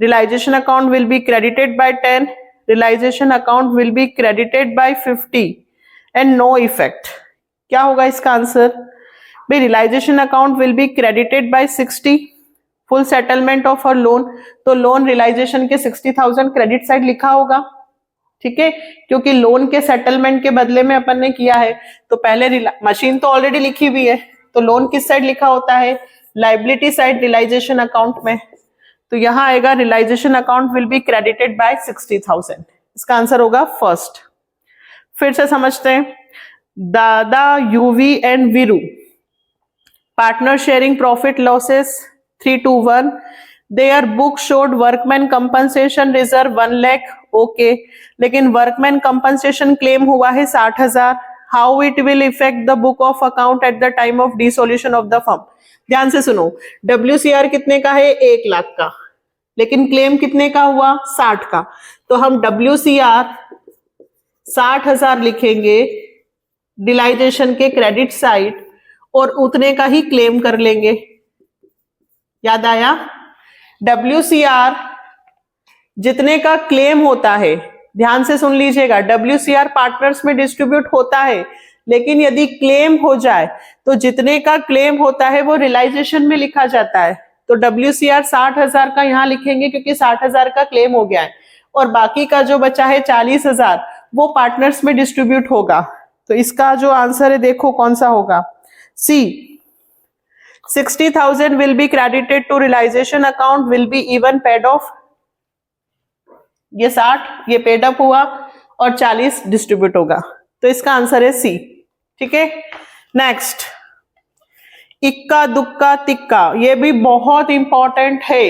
A: realisation account will be credited by 10, realisation account will be credited by 50 and no effect. क्या होगा इसका answer? Realisation account will be credited by 60, full settlement of her loan, तो loan realisation के 60,000 credit side लिखा होगा। ठीक है, क्योंकि लोन के सेटलमेंट के बदले में अपन ने किया है, तो पहले मशीन तो ऑलरेडी लिखी हुई है, तो लोन किस साइड लिखा होता है? लाइबिलिटी साइड रियलाइजेशन अकाउंट में। तो यहां आएगा realisation account will be credited by 60,000। इसका आंसर होगा फर्स्ट। फिर से समझते हैं, दादा, UV and Veeru, partner sharing profit losses 321, their book showed workman compensation reserve 1 lakh. Okay, लेकिन वर्कमैन कंपनसेशन क्लेम हुआ है 60,000। How it will effect the book of account eight the time of dissolution of the firm? ध्यान से सुनो, WCR कितने का है? 1 लाख का, लेकिन क्लेम कितने का हुआ? 60 का। तो हम WCR 60,000 लिखेंगे डिलाइजेशन के क्रेडिट साइड और उतने का ही क्लेम कर लेंगे। याद आया? WCR जितने का क्लेम होता है, ध्यान से सुन लीजिएगा, WCR पार्टनर्स में डिस्ट्रीब्यूट होता है, लेकिन यदि क्लेम हो जाए तो जितने का क्लेम होता है वो रियलाइजेशन में लिखा जाता है। तो WCR 60,000 का यहां लिखेंगे क्योंकि 60,000 का क्लेम हो गया है, और बाकी का जो बचा है 40,000 वो पार्टनर्स में डिस्ट्रीब्यूट होगा। तो इसका जो आंसर है देखो कौन सा होगा? C, 60,000 will be credited to realization account, will be even paid off। ये 60 ये पेड अप हुआ और 40 डिस्ट्रीब्यूट होगा, तो इसका आंसर है C। ठीक है, नेक्स्ट, इक्का दुक्का तिक्का, ये भी बहुत इंपॉर्टेंट है।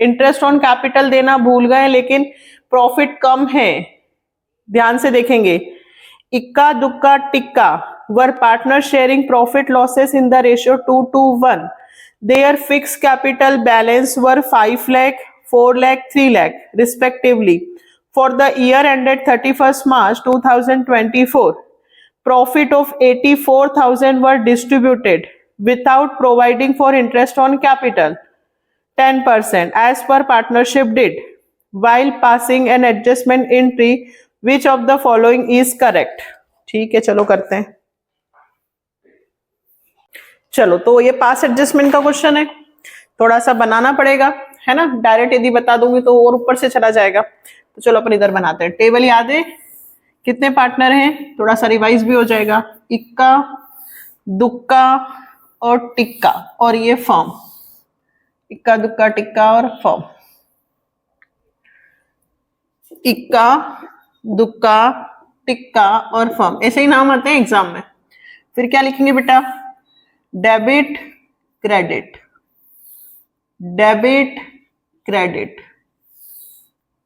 A: इंटरेस्ट ऑन कैपिटल देना भूल गए, लेकिन प्रॉफिट कम है, ध्यान से देखेंगे। इक्का दुक्का tikka were partners sharing profit losses in the ratio 2:1. Their fixed capital balance were 5 lakh, 4 lakh, 3 lakh respectively. For the year ended 31st March 2024, profit of 84,000 were distributed without providing for interest on capital 10% as per partnership did, while passing an adjustment entry. Which of the following is correct? ठीक है, चलो करते हैं। चलो, तो ये पास adjustment का question है, थोड़ा सा बनाना पड़ेगा, है ना। डायरेक्ट यदि बता दूंगी तो और ऊपर से चला जाएगा, तो चलो अपन इधर बनाते हैं। टेबल याद है, कितने पार्टनर हैं, थोड़ा सा रिवाइज भी हो जाएगा। इक्का, दुक्का और टिक्का, और ये फॉर्म, इक्का दुक्का टिक्का और फॉर्म। इक्का दुक्का टिक्का और फॉर्म, ऐसे ही नाम आते हैं एग्जाम में। फिर क्या लिखेंगे बेटा? Debit credit, debit credit,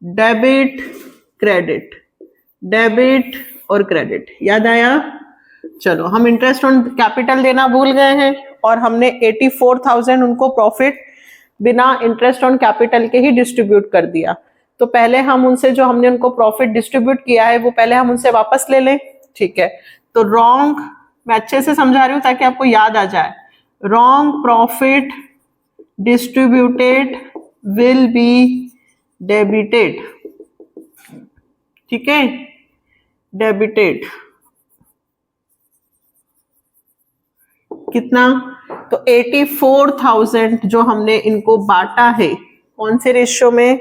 A: debit credit, debit और क्रेडिट। याद आया? चलो, हम इंटरेस्ट ऑन कैपिटल देना भूल गए हैं और हमने 84,000 उनको प्रॉफिट बिना इंटरेस्ट ऑन कैपिटल के ही डिस्ट्रीब्यूट कर दिया। तो पहले हम उनसे जो हमने उनको प्रॉफिट डिस्ट्रीब्यूट किया है वो पहले हम उनसे वापस ले लें, ठीक है। तो रॉन्ग, मैं अच्छे से समझा रही हूँ ताकि आपको याद आ जाए, wrong profit distributed will be debited, ठीक है, डेबिटेड। कितना? तो 84,000 जो हमने इनको बांटा है, कौन से रेशियो में?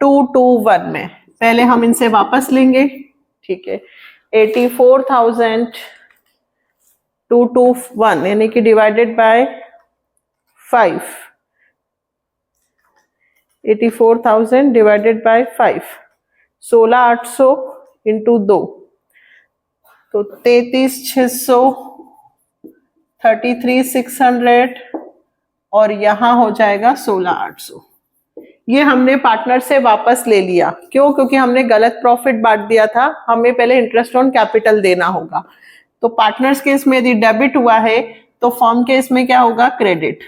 A: 2:1 में। पहले हम इनसे वापस लेंगे, ठीक है। 84,000 2:1 यानी कि divided by 5, 84,000 divided by 5, 16,800 into 2, तो 33,600, 33,600 और यहां हो जाएगा 16,800। ये हमने पार्टनर से वापस ले लिया। क्यों? क्योंकि हमने गलत प्रॉफिट बांट दिया था, हमें पहले इंटरेस्ट ऑन कैपिटल देना होगा। तो पार्टनर्स केस में यदि डेबिट हुआ है तो फर्म केस में क्या होगा? क्रेडिट,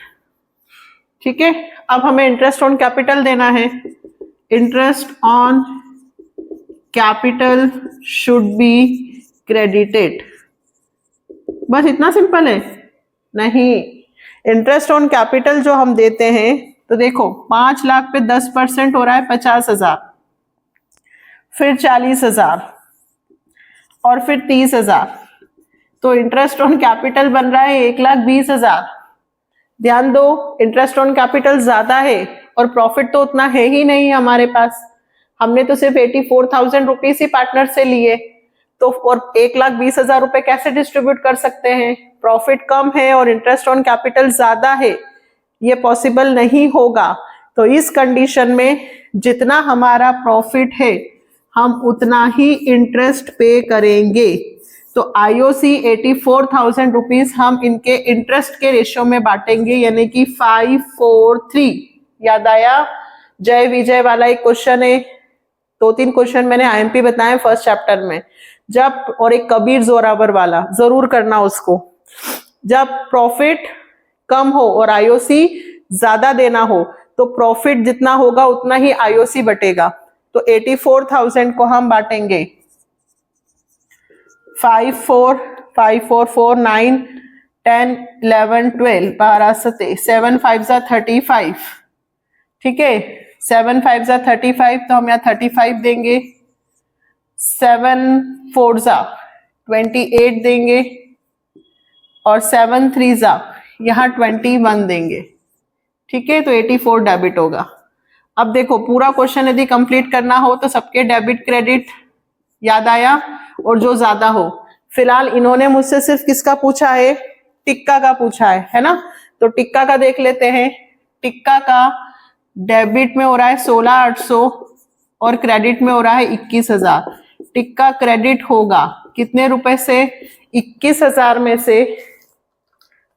A: ठीक है। अब हमें इंटरेस्ट ऑन कैपिटल देना है। Interest on capital should be credited. बस इतना सिंपल है? नहीं, इंटरेस्ट ऑन कैपिटल जो हम देते हैं, तो देखो 5 लाख पे 10% हो रहा है 50,000, फिर 40,000 और फिर 30,000, तो इंटरेस्ट ऑन कैपिटल बन रहा है 1,20,000। ध्यान दो, इंटरेस्ट ऑन कैपिटल ज्यादा है और प्रॉफिट तो उतना है ही नहीं हमारे पास, हमने तो सिर्फ 84,000 रुपीज ही पार्टनर से लिए, तो और 1,20,000 रुपए कैसे डिस्ट्रीब्यूट कर सकते हैं? प्रॉफिट कम है और इंटरेस्ट ऑन कैपिटल ज्यादा है, ये पॉसिबल नहीं होगा। तो इस कंडीशन में जितना हमारा प्रॉफिट है हम उतना ही इंटरेस्ट पे करेंगे। तो आईओसी 84,000 रुपीज हम इनके इंटरेस्ट के रेशियो में बांटेंगे, यानी कि 543। याद आया? जय विजय वाला एक क्वेश्चन है, 2-3 क्वेश्चन मैंने आईएमपी बताए फर्स्ट चैप्टर में, जब, और एक कबीर जोरावर वाला जरूर करना उसको। जब प्रॉफिट कम हो और आईओसी ज्यादा देना हो तो प्रॉफिट जितना होगा उतना ही आईओसी बटेगा। तो 84,000 को हम बांटेंगे 5, 4, 5, 4, 4, 9, 10, 11, 12, 12, 17, 7, 5 जा 35, ठीक है। 7, 5 जा 35, तो हम यहाँ 35 देंगे। 7, 4 जा 28 देंगे और 7, 3 जा यहाँ 21 देंगे, ठीक है। तो 84 डेबिट होगा। अब देखो पूरा क्वेश्चन यदि कंप्लीट करना हो तो सबके डेबिट क्रेडिट, याद आया? और जो ज्यादा हो, फिलहाल इन्होंने मुझसे सिर्फ किसका पूछा है? टिक्का का पूछा है ना। तो टिक्का का देख लेते हैं। टिक्का का डेबिट में हो रहा है 16,800 और क्रेडिट में हो रहा है 21,000। टिक्का क्रेडिट होगा कितने रुपए से? 21,000 में से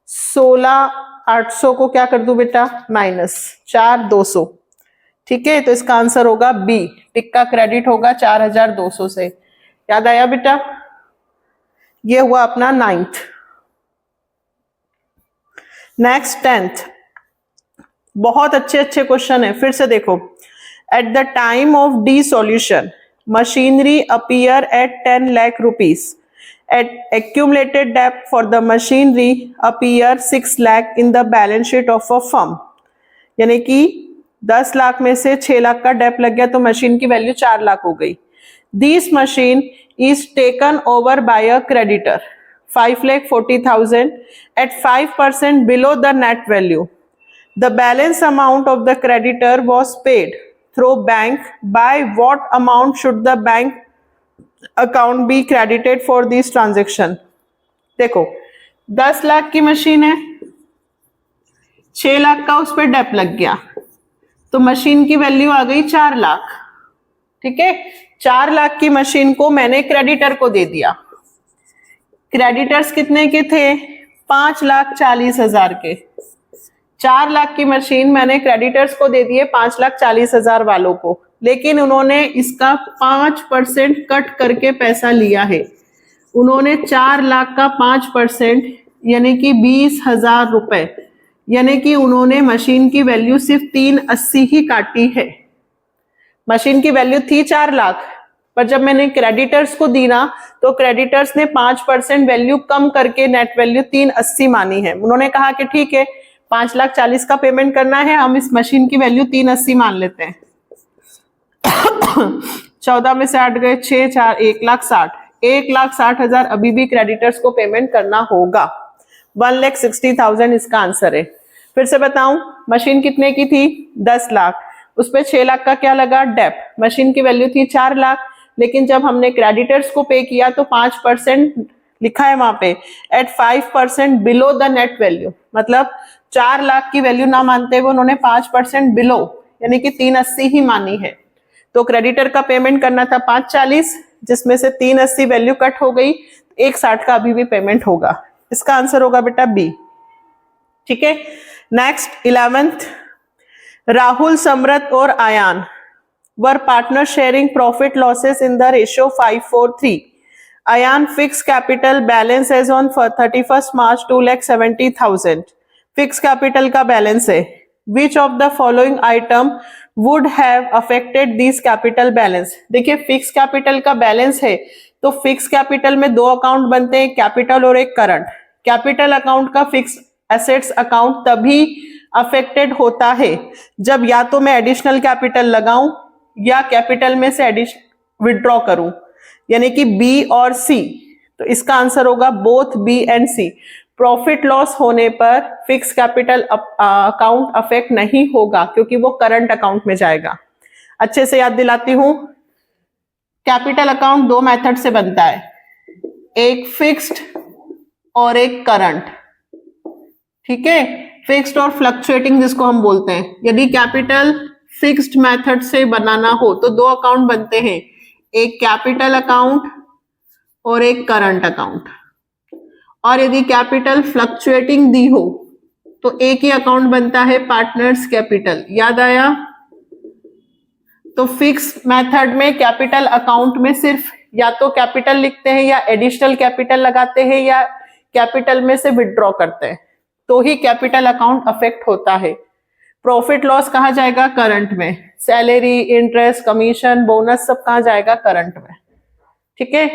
A: 16,800 को क्या कर दूं बेटा? माइनस 4,200, ठीक है। तो इसका आंसर होगा बी, टिक्का क्रेडिट होगा 4,200 से। याद आया बेटा? ये हुआ अपना 9th। नेक्स्ट 10th, बहुत अच्छे अच्छे क्वेश्चन है, फिर से देखो। Eight the time of D solution machinery appear eight 10 lakh rupees, at accumulated debt for the machinery appear 6 lakh in the balance sheet of a firm। यानी कि 10 लाख में से 6 लाख का डेप लग गया तो मशीन की वैल्यू 4 लाख हो गई। This machine is taken over by a creditor 5,40,000 at 5% below the net value। The balance amount of the creditor was paid through bank। By what amount should the bank account be credited for this transaction? देखो 10 लाख की machine है, 6 लाख का उस पर Depp लग गया, तो machine की वैल्यू आ गई 4 लाख, ठीक है। 4 लाख की मशीन को मैंने क्रेडिटर को दे दिया। क्रेडिटर्स कितने के थे? 5,40,000 के। 4 लाख की मशीन मैंने क्रेडिटर्स को दे दिए 5,40,000 वालों को, लेकिन उन्होंने इसका 5% कट करके पैसा लिया है। उन्होंने 4 लाख का 5% यानी कि 20,000 रुपए यानी कि उन्होंने मशीन की वैल्यू सिर्फ 380 ही काटी है। मशीन की वैल्यू थी 4 लाख, पर जब मैंने क्रेडिटर्स को दी ना, तो क्रेडिटर्स ने 5% वैल्यू कम करके नेट वैल्यू 380 मानी है। उन्होंने कहा कि ठीक है 5,40,000 का पेमेंट करना है, हम इस मशीन की वैल्यू 380 मान लेते हैं। 14 में से 8 गए 6, 4, 1,60,000, 1,60,000 अभी भी क्रेडिटर्स को पेमेंट करना होगा। 1,60,000 इसका आंसर है। फिर से बताऊं, मशीन कितने की थी? 10 लाख, उस पे 6 लाख का क्या लगा? डेप। मशीन की वैल्यू थी 4 लाख, लेकिन जब हमने क्रेडिटर्स को पे किया तो 5% लिखा है वहां पे, at 5% below the net value, मतलब 4 लाख की वैल्यू ना मानते हुए उन्होंने 5% बिलो यानी कि 380 ही मानी है। तो क्रेडिटर का पेमेंट करना था 540, जिसमें से 380 वैल्यू कट हो गई, 160 का अभी भी पेमेंट होगा। इसका आंसर होगा बेटा बी। ठीक है, नेक्स्ट 11th, राहुल, समरत और Ayaan were partner sharing profit losses in the ratio 5:4:3। Ayaan fix capital balance as on 31 March 2,70,000। Fix capital का बैलेंस है। Which of the following item would have affected this capital balance? देखिए fix capital का balance है, तो fix capital में 2 account बनते हैं, capital और एक करंट। कैपिटल अकाउंट का फिक्स एसेट्स अकाउंट तभी अफेक्टेड होता है जब या तो मैं एडिशनल कैपिटल लगाऊं या कैपिटल में से विड्रॉ करूं, यानी कि बी और सी। तो इसका आंसर होगा both B and C. Profit loss होने पर फिक्स कैपिटल अकाउंट अफेक्ट नहीं होगा क्योंकि वो करंट अकाउंट में जाएगा। अच्छे से याद दिलाती हूं, कैपिटल अकाउंट 2 मेथड से बनता है, एक फिक्स्ड और एक करंट। ठीक है, फिक्स्ड और फ्लक्चुएटिंग जिसको हम बोलते हैं। यदि कैपिटल फिक्स्ड मेथड से बनाना हो तो 2 अकाउंट बनते हैं, एक कैपिटल अकाउंट और एक करंट अकाउंट। और यदि कैपिटल फ्लक्चुएटिंग दी हो तो एक ही अकाउंट बनता है, पार्टनर्स कैपिटल। याद आया? तो फिक्स मेथड में कैपिटल अकाउंट में सिर्फ या तो कैपिटल लिखते हैं या एडिशनल कैपिटल लगाते हैं या कैपिटल में से विड्रॉ करते हैं, तो ही कैपिटल अकाउंट अफेक्ट होता है। प्रॉफिट लॉस कहाँ जाएगा? करंट में। सैलरी, इंटरेस्ट, कमीशन, बोनस सब कहाँ जाएगा? करंट में। ठीक है,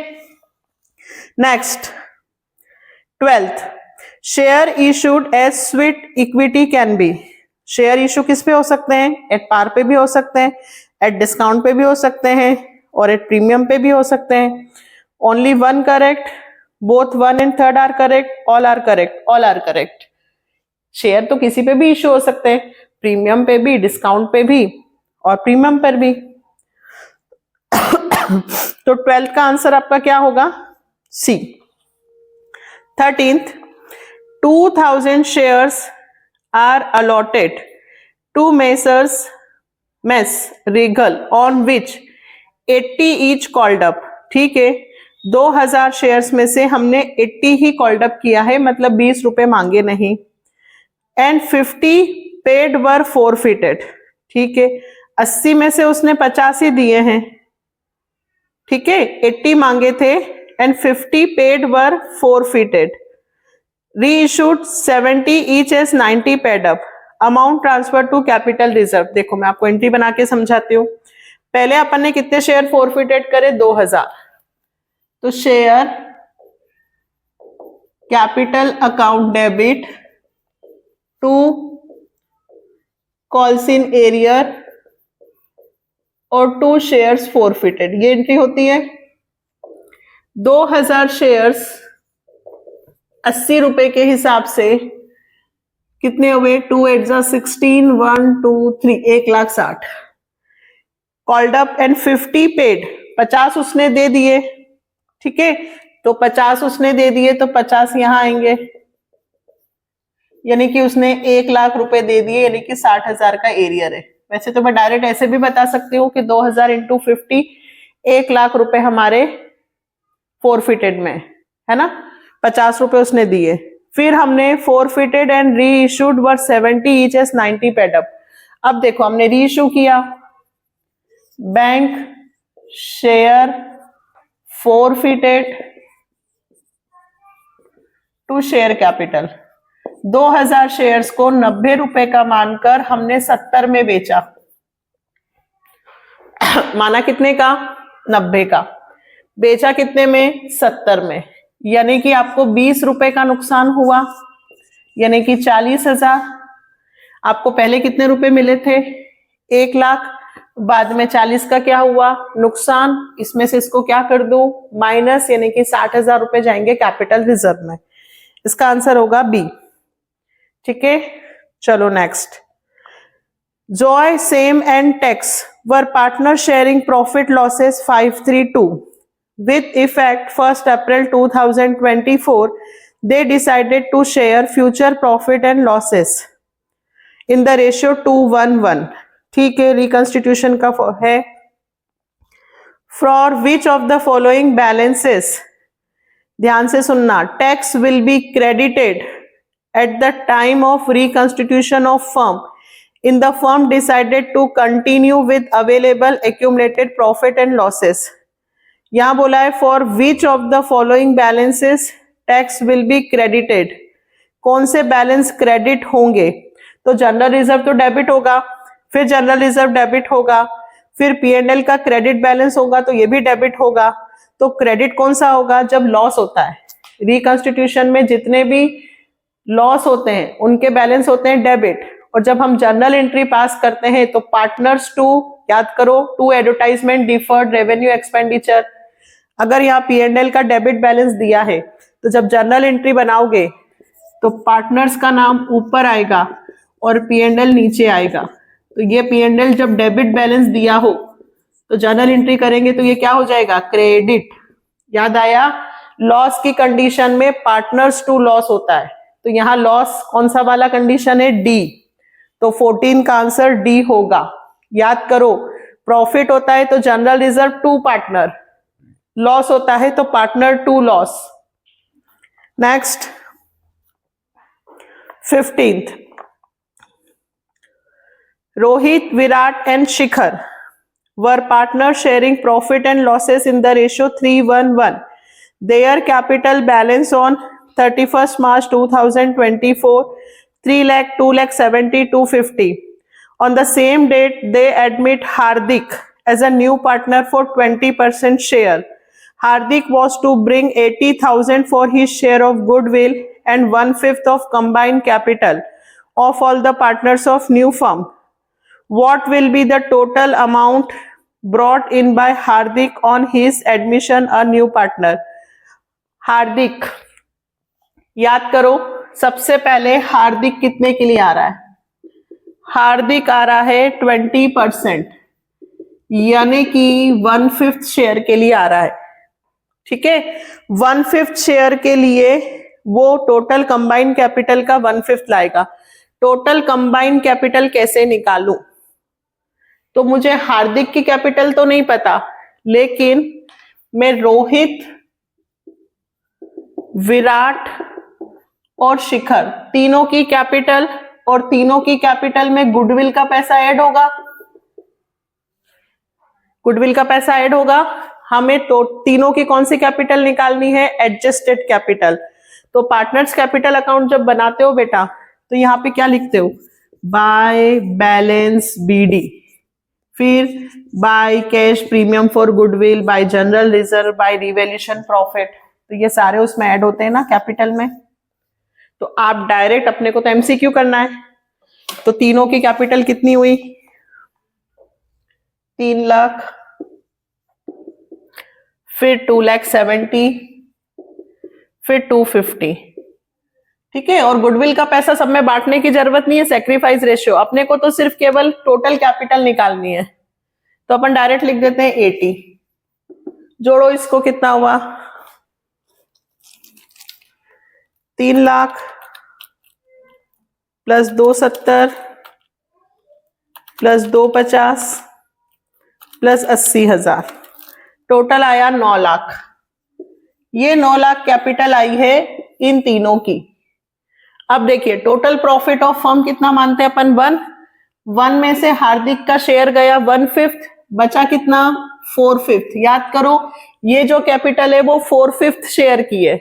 A: next 12th, share issued as sweat equity can be. Share issue किस पे हो सकते हैं? एट पार पे भी हो सकते हैं, एट डिस्काउंट पे भी हो सकते हैं और एट प्रीमियम पे भी हो सकते हैं। Only one correct, both 1 and 3rd are correct, all are correct, all are correct. Share तो किसी पे भी इशू हो सकते हैं, प्रीमियम पे भी, डिस्काउंट पे भी और प्रीमियम पर भी। तो 12th का आंसर आपका क्या होगा? सी। 13th, 2,000 shares are allotted to Messrs. Mess Regal on which 80 each called up। ठीक है, 2,000 शेयर्स में से हमने 80 ही कॉल्ड अप किया है, मतलब 20 रुपए मांगे नहीं। And 50 paid were forfeited. ठीक है, 80 में से उसने 50 ही दिए हैं। ठीक है, 80 मांगे थे and 50 paid were forfeited. Reissued 70 each as 90 paid up. Amount transfer to capital reserve. देखो मैं आपको एंट्री बना के समझाती हूँ। पहले अपन ने कितने शेयर फोरफिटेड करे? 2,000। तो share capital account debit to calls in arrear और 2 शेयर्स फोरफिटेड, ये एंट्री होती है। 2,000 शेयर्स 80 रुपए के हिसाब से कितने हुए? 2 8 16, 1 2 3, 1,60,000 कॉल्ड अप एंड 50 पेड। 50 उसने दे दिए। ठीक है, तो 50 उसने दे दिए तो 50 यहां आएंगे, यानी कि उसने 1,00,000 रुपए दे दिए, यानी कि 60,000 का एरियर है। वैसे तो मैं डायरेक्ट ऐसे भी बता सकती हूँ कि 2,000 इंटू 50, 1,00,000 रुपए हमारे फोरफिटेड में है ना। 50 रुपए उसने दिए, फिर हमने forfeited and reissued were 70 each as 90 paid up. अब देखो हमने री इशू किया, bank share forfeited to share capital. 2000 shares को 90 रुपए का मानकर हमने 70 में बेचा। माना कितने का? 90 का। बेचा कितने में? 70 में। यानी कि आपको 20 रुपए का नुकसान हुआ, यानी कि 40,000। आपको पहले कितने रुपए मिले थे? 1 लाख। बाद में 40 का क्या हुआ? नुकसान। इसमें से इसको क्या कर दूं? माइनस, यानी कि 60,000 रुपए जाएंगे कैपिटल रिजर्व में। इसका आंसर होगा बी। ठीक है, चलो next. Joy, Sam and Tex were partner sharing profit losses 532 with effect 1st April 2024. They decided to share future profit and losses in the ratio 2:1:1. ठीक है, रिकंस्टिट्यूशन का है। For which of the following balances, ध्यान से सुनना, tax will be credited at the time of reconstitution of firm in the firm decided to continue with available accumulated profit and losses. यहां बोला है for which of the following balances tax will be credited. कौन से balance credit होंगे? तो general reserve तो debit होगा, फिर जनरल रिजर्व डेबिट होगा, फिर P&L का क्रेडिट बैलेंस होगा तो ये भी डेबिट होगा। तो क्रेडिट कौन सा होगा? जब लॉस होता है। रिकंस्टिट्यूशन में जितने भी लॉस होते हैं उनके बैलेंस होते हैं डेबिट, और जब हम जर्नल एंट्री पास करते हैं तो पार्टनर्स टू, याद करो, to advertisement deferred revenue expenditure. अगर यहाँ P&L का डेबिट बैलेंस दिया है तो जब जर्नल एंट्री बनाओगे तो पार्टनर्स का नाम ऊपर आएगा और P&L नीचे आएगा। तो ये P&L जब डेबिट बैलेंस दिया हो तो जर्नल एंट्री करेंगे तो ये क्या हो जाएगा? क्रेडिट। याद आया? लॉस की कंडीशन में पार्टनर्स टू लॉस होता है, तो यहाँ लॉस कौन सा वाला कंडीशन है? डी। तो 14 का आंसर डी होगा। याद करो, प्रॉफिट होता है तो general reserve to partner, loss होता है तो partner to loss. Next 15th, Rohit, Virat and Shikhar were partners sharing profit and losses in the ratio 3:1:1. Their capital balance on 31st March 2024 3 lakh 2 lakh 70 250. On the same date, they admit Hardik as a new partner for 20% share. Hardik was to bring 80,000 for his share of goodwill and 1/5 of combined capital of all the partners of new firm. What will be the total amount brought in by Hardik on his admission a new partner? हार्दिक, याद करो, सबसे पहले हार्दिक कितने के लिए आ रहा है? हार्दिक आ रहा है 20%, यानी कि 1/5 शेयर के लिए आ रहा है। ठीक है, 1/5 शेयर के लिए वो टोटल कंबाइंड कैपिटल का 1/5 लाएगा। टोटल कंबाइंड कैपिटल कैसे निकालूं? तो मुझे हार्दिक की कैपिटल तो नहीं पता, लेकिन मैं रोहित, विराट और शिखर तीनों की कैपिटल, और तीनों की कैपिटल में गुडविल का पैसा ऐड होगा। गुडविल का पैसा ऐड होगा। हमें तो तीनों की कौन सी कैपिटल निकालनी है? Adjusted capital. तो पार्टनर्स कैपिटल अकाउंट जब बनाते हो बेटा, तो यहाँ पे क्या लिखते हो? बाय बैलेंस BD, फिर by cash premium for goodwill, by general reserve, by revaluation profit. तो ये सारे उसमें ऐड होते हैं ना कैपिटल में। तो आप डायरेक्ट, अपने को तो MCQ करना है, तो तीनों की कैपिटल कितनी हुई? 3 लाख, फिर 2,70,000, फिर 250। ठीक है, और गुडविल का पैसा सब में बांटने की जरूरत नहीं है, सैक्रिफाइस रेशियो। अपने को तो सिर्फ केवल टोटल कैपिटल निकालनी है, तो अपन डायरेक्ट लिख देते हैं 80। जोड़ो इसको, कितना हुआ? 3 lakh plus 270 plus 250 plus 80,000, total आया 9 लाख। ये 9 लाख कैपिटल आई है इन तीनों की। अब देखिए, टोटल प्रॉफिट ऑफ फर्म कितना मानते हैं अपन? 1 में से हार्दिक का शेयर गया 1/5, बचा कितना? 4/5। याद करो, ये जो कैपिटल है वो 4/5 शेयर की है।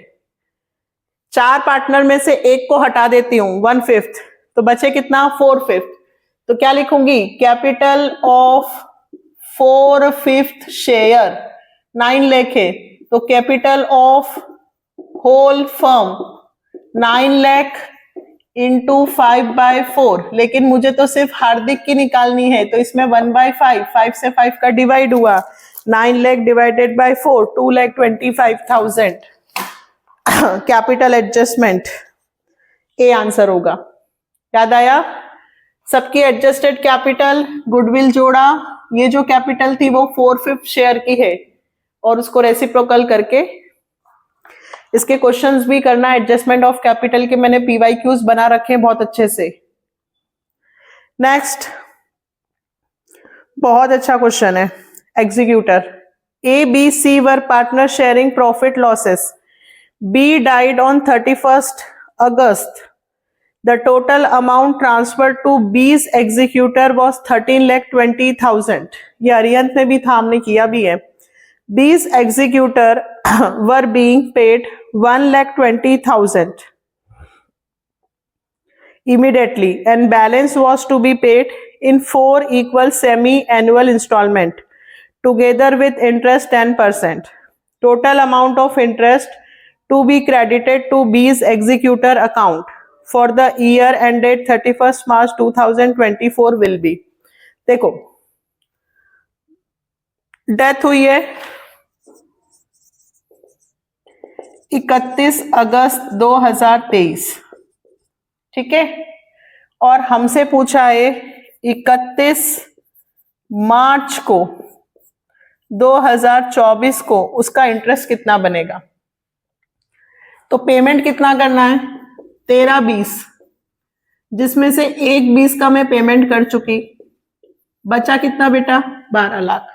A: 4 पार्टनर में से एक को हटा देती हूं 1/5, तो बचे कितना 4/5। तो क्या लिखूंगी, कैपिटल ऑफ 4/5 शेयर 9 लाख है, तो capital of whole firm 9 lakh into 5/4, लेकिन मुझे तो सिर्फ हार्दिक की निकालनी है, तो इसमें 1/5, 5 से 5 का डिवाइड हुआ, 9 lakh divided by 4, 2,25,000 capital adjustment. A answer होगा। याद आया? सबकी एडजस्टेड कैपिटल, गुडविल जोड़ा, ये जो कैपिटल थी वो 4/5 शेयर की है और उसको रेसिप्रोकल करके इसके क्वेश्चंस भी करना। एडजस्टमेंट ऑफ कैपिटल के मैंने PYQs बना रखे हैं बहुत अच्छे से। नेक्स्ट, बहुत अच्छा क्वेश्चन है। Executor ABC were partner sharing profit losses, B died on 31st August. The total amount transferred to B's executor was 13,20,000. ये अरिहंत ने भी था, हमने किया भी है। B's executor were being paid 1,20,000 immediately and balance was to be paid in 4 equal semi-annual installment together with interest 10%. Total amount of interest to be credited to B's executor account for the year ended 31st March 2024 will be। देखो, death हुई है 31 अगस्त 2023, ठीक है, और हमसे पूछा है 31 मार्च को 2024 को उसका इंटरेस्ट कितना बनेगा। तो पेमेंट कितना करना है, 13/20, जिसमें से 1/20 का मैं पेमेंट कर चुकी, बचा कितना बेटा 12 लाख।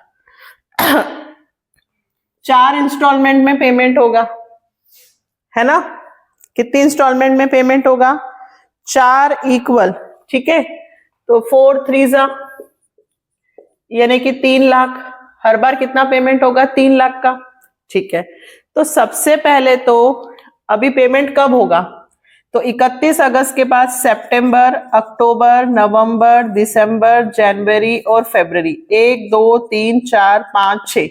A: 4 इंस्टॉलमेंट में पेमेंट होगा, है ना? कितनी इंस्टॉलमेंट में पेमेंट होगा, 4 इक्वल, ठीक है। तो 4 3 यानी कि 3 लाख, हर बार कितना पेमेंट होगा 3 लाख का, ठीक है। तो सबसे पहले तो अभी पेमेंट कब होगा, तो 31 अगस्त के बाद सितंबर, अक्टूबर, नवंबर, दिसंबर, जनवरी और फरवरी, 1 2 3 4 5 6,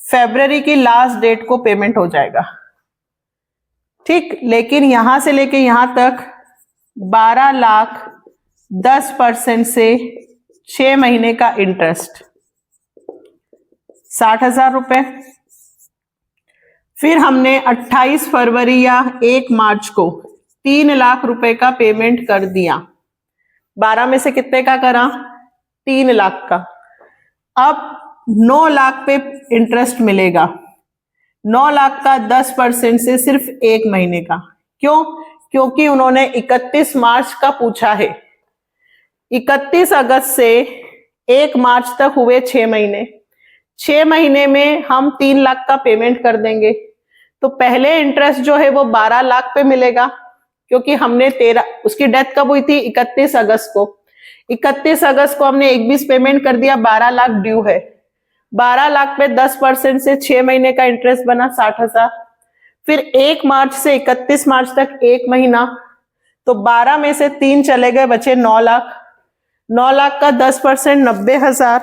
A: फरवरी की लास्ट डेट को पेमेंट हो जाएगा, ठीक। लेकिन यहां से लेके यहां तक 12 लाख 10% से 6 महीने का इंटरेस्ट 60,000 रुपए। फिर हमने 28 फरवरी या 1 मार्च को 3 लाख रुपए का पेमेंट कर दिया। 12 में से कितने का करा, 3 लाख का। अब 9 लाख पे इंटरेस्ट मिलेगा, 9 लाख का 10% से सिर्फ 1 महीने का। क्यों? क्योंकि उन्होंने 31 मार्च का पूछा है। 31 अगस्त से 1 मार्च तक हुए 6 महीने, 6 महीने में हम 3 लाख का पेमेंट कर देंगे। तो पहले इंटरेस्ट जो है वो 12 लाख पे मिलेगा, क्योंकि हमने 13, उसकी डेथ कब हुई थी 31 अगस्त को, 31 अगस्त को हमने 1/20 पेमेंट कर दिया, 12 लाख ड्यू है। 12 लाख पे 10% से 6 महीने का इंटरेस्ट बना 60,000। फिर 1 मार्च से 31 मार्च तक 1 महीना, तो 12 में से 3 चले गए, बचे 9 लाख। 9 लाख का 10% 90,000,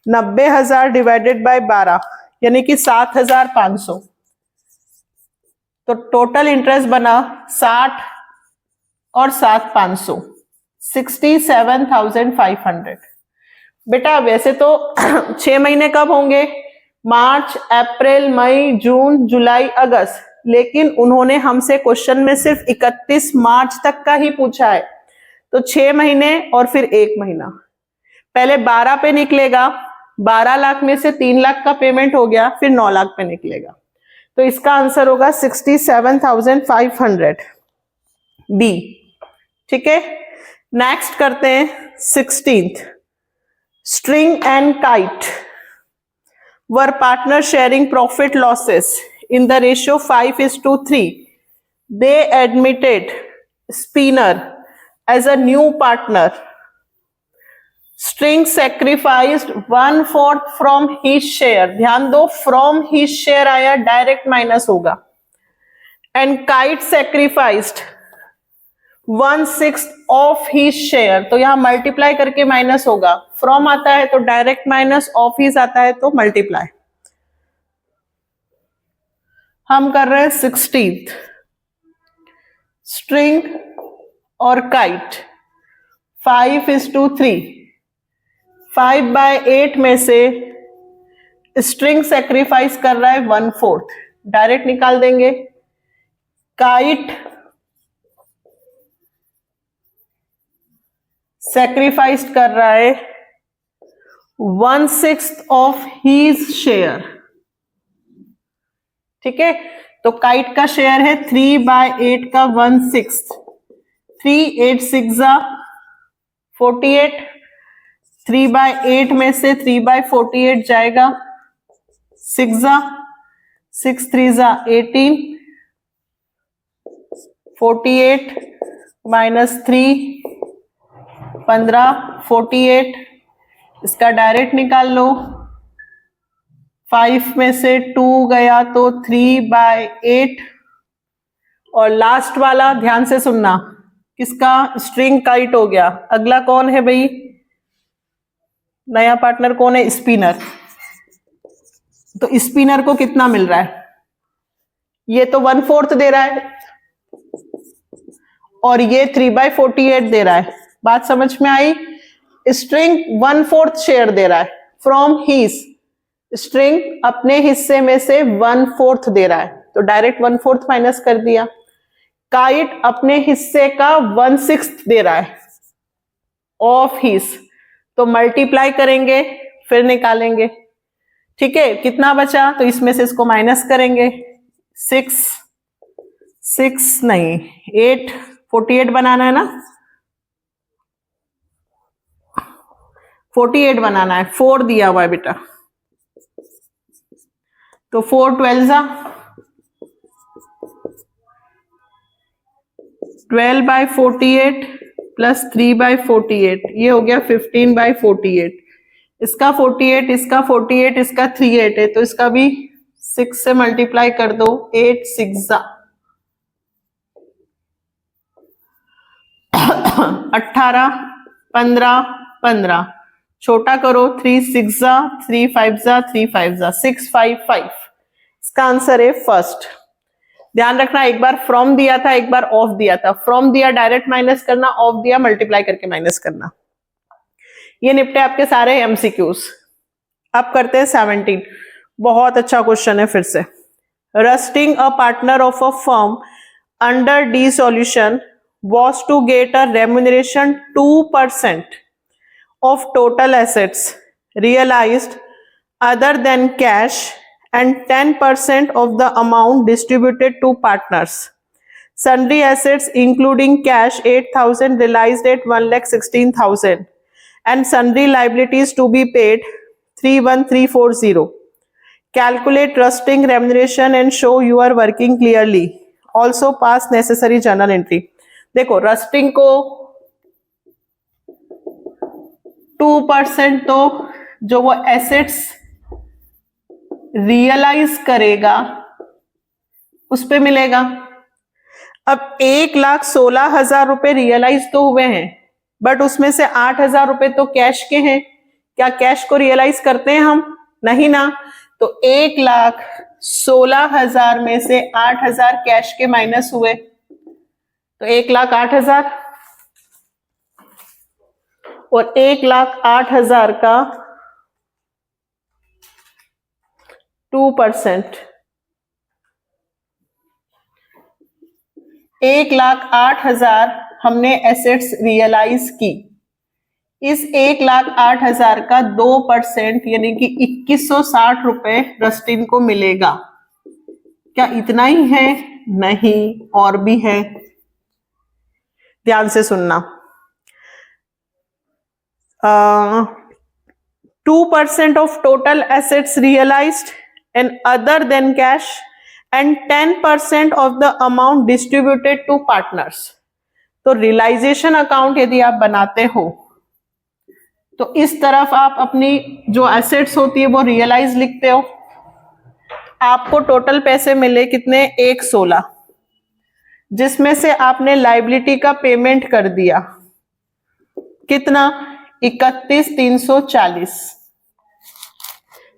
A: 90,000 डिवाइडेड बाय 12 यानी कि 7,500। तो टोटल इंटरेस्ट बना 60 और 7,500, 67,500। बेटा वैसे तो 6 महीने कब होंगे, मार्च, अप्रैल, मई, जून, जुलाई, अगस्त, लेकिन उन्होंने हमसे क्वेश्चन में सिर्फ 31 मार्च तक का ही पूछा है। तो 6 महीने और फिर 1 महीना, पहले 12 पे निकलेगा, 12 लाख में से 3 लाख का पेमेंट हो गया, फिर 9 लाख पे निकलेगा। तो इसका आंसर होगा 67,500 बी, ठीक है। नेक्स्ट करते हैं 16th। String and kite were partner sharing profit losses in the ratio 5:3. They admitted Spinner as a new partner. String sacrificed 1/4 from his share. ध्यान दो, from his share आया, डायरेक्ट माइनस होगा, and kite sacrificed 1/6 of his share, तो यहां multiply करके minus होगा, from आता है तो डायरेक्ट माइनस, ऑफ हिज आता है तो मल्टीप्लाई। हम कर रहे हैं 16th स्ट्रिंग और काइट 5:3, 5/8 में से स्ट्रिंग सेक्रीफाइस कर रहा है 1/4, डायरेक्ट निकाल देंगे। काइट सेक्रीफाइस कर रहा है 1/6 ऑफ हीज शेयर, ठीक है। तो काइट का शेयर है 3/8 का 1/6, 3 8 6 48, 3/8 में से 3/48 जाएगा, 6 6 3 18, 48 -3 15, 48, इसका डायरेक्ट निकाल लो। 5 में से 2 गया तो 3/8, और लास्ट वाला ध्यान से सुनना, किसका, स्ट्रिंग काइट हो गया। अगला कौन है भाई, नया पार्टनर कौन है, स्पिनर। तो स्पिनर को कितना मिल रहा है, ये तो 1/4 दे रहा है और ये 3/48 दे रहा है, बात समझ में आई। स्ट्रिंग 1/4 शेयर दे रहा है फ्रॉम हीज, स्ट्रिंग अपने हिस्से में से 1/4 दे रहा है, तो डायरेक्ट 1/4 माइनस कर दिया। काइट अपने हिस्से का 1/6 दे रहा है ऑफ हीज, तो मल्टीप्लाई करेंगे फिर निकालेंगे, ठीक है। कितना बचा, तो इसमें से इसको माइनस करेंगे, 8 48 बनाना है ना, 48 बनाना है, 4 दिया हुआ है बेटा, तो 4 12 12/48 प्लस 3/48, ये हो गया 15/48। इसका 48, इसका 48, इसका 38 है, तो इसका भी 6 से मल्टीप्लाई कर दो, 8 6 18 15 15, छोटा करो, 3 6 3 5 3 5 6 5 5, इसका आंसर है फर्स्ट। ध्यान रखना, एक बार फ्रॉम दिया था, एक बार ऑफ दिया था। फ्रॉम दिया डायरेक्ट माइनस करना, ऑफ दिया मल्टीप्लाई करके माइनस करना। ये निपटे आपके सारे एमसीक्यूज। अब करते हैं 17, बहुत अच्छा क्वेश्चन है फिर से। Rusting a partner of a firm under D solution was to get a remuneration 2% of total assets realized other than cash and 10% of the amount distributed to partners. Sundry assets including cash 8,000 realized at 1,16,000 and sundry liabilities to be paid 31340. Calculate rusting remuneration and show you are working clearly. Also pass necessary journal entry. देखो rusting को 2% तो जो वो assets realise करेगा उस पे मिलेगा। अब 1,16,000 रुपए रियलाइज तो हुए हैं, बट उसमें से 8,000 रुपए तो कैश के हैं। क्या कैश को रियलाइज करते हैं हम? नहीं ना। तो 1,16,000 में से 8,000 कैश के माइनस हुए, तो 1,08,000 और 1,08,000 का 2%, 1,08,000 हमने एसेट्स रियलाइज की। इस 1,08,000 का 2% यानी कि 2,160 रुपए रस्टिन को मिलेगा। क्या इतना ही है? नहीं, और भी है, ध्यान से सुनना। 2% of total assets realized and other than cash and 10% of the amount distributed to partners. तो रियलाइजेशन अकाउंट यदि आप बनाते हो तो इस तरफ आप अपनी जो एसेट्स होती है वो रियलाइज लिखते हो। आपको टोटल पैसे मिले कितने? 1,16, जिसमें से आपने लाइबिलिटी का पेमेंट कर दिया कितना, 31,340।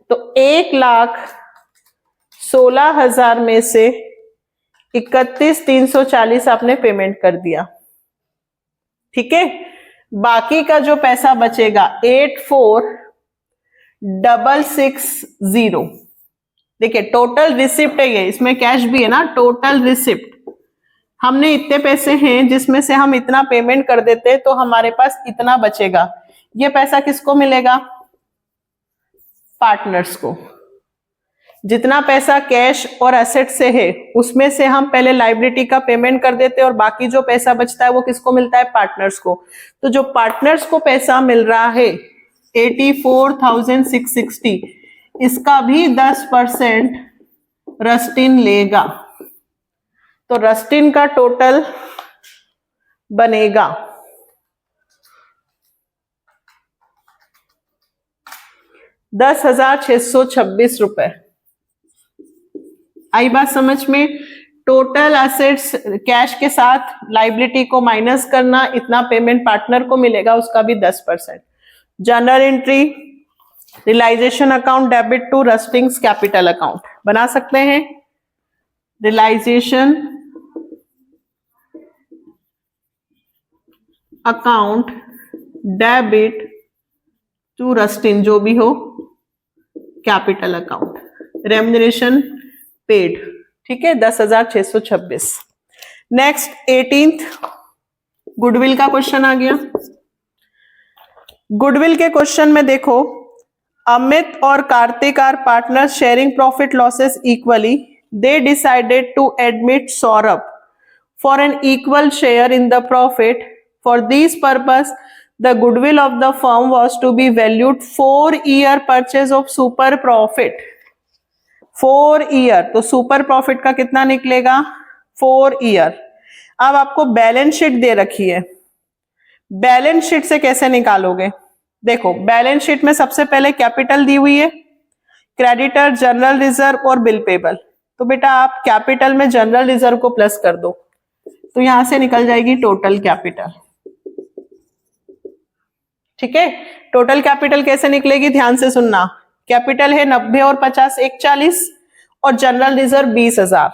A: तो 1,16,000 में से 31,340 आपने पेमेंट कर दिया, ठीक है। बाकी का जो पैसा बचेगा 84,660, देखिए टोटल रिसिप्ट है ये, इसमें कैश भी है ना, टोटल रिसिप्ट। हमने इतने पैसे हैं जिसमें से हम इतना पेमेंट कर देते हैं तो हमारे पास इतना बचेगा। ये पैसा किसको मिलेगा, पार्टनर्स को। जितना पैसा कैश और एसेट से है उसमें से हम पहले लायबिलिटी का पेमेंट कर देते हैं और बाकी जो पैसा बचता है वो किसको मिलता है, पार्टनर्स को। तो जो पार्टनर्स को पैसा मिल रहा है 84,660, इसका भी 10% रस्टिन लेगा। तो रस्टिन का टोटल बनेगा 10,626 रुपए। आई बात समझ में। टोटल एसेट्स कैश के साथ लायबिलिटी को माइनस करना, इतना पेमेंट पार्टनर को मिलेगा, उसका भी 10%। Journal entry realisation account debit to Rustin's capital account बना सकते हैं। Realisation account debit to Rustin, जो भी हो, कैपिटल अकाउंट, रेम्युनरेशन पेड, ठीक है, 10,626। नेक्स्ट 18th गुडविल का क्वेश्चन आ गया। गुडविल के क्वेश्चन में देखो, अमित और Kartik are partner sharing profit losses equally, they decided to admit Saurabh for an equal share in the profit. For this purpose the goodwill of the firm was to be valued 4-year purchase of super profit, 4 year। तो super profit का कितना निकलेगा, 4 year। अब आपको balance sheet दे रखी है, balance sheet से कैसे निकालोगे, देखो बैलेंस शीट में सबसे पहले कैपिटल दी हुई है, क्रेडिटर, जनरल रिजर्व और बिल पेबल। तो बेटा आप कैपिटल में जनरल रिजर्व को प्लस कर दो, तो यहां से निकल जाएगी टोटल कैपिटल, ठीक है। टोटल कैपिटल कैसे निकलेगी, ध्यान से सुनना। कैपिटल है 90 और 50, 140, और जनरल रिजर्व 20,000,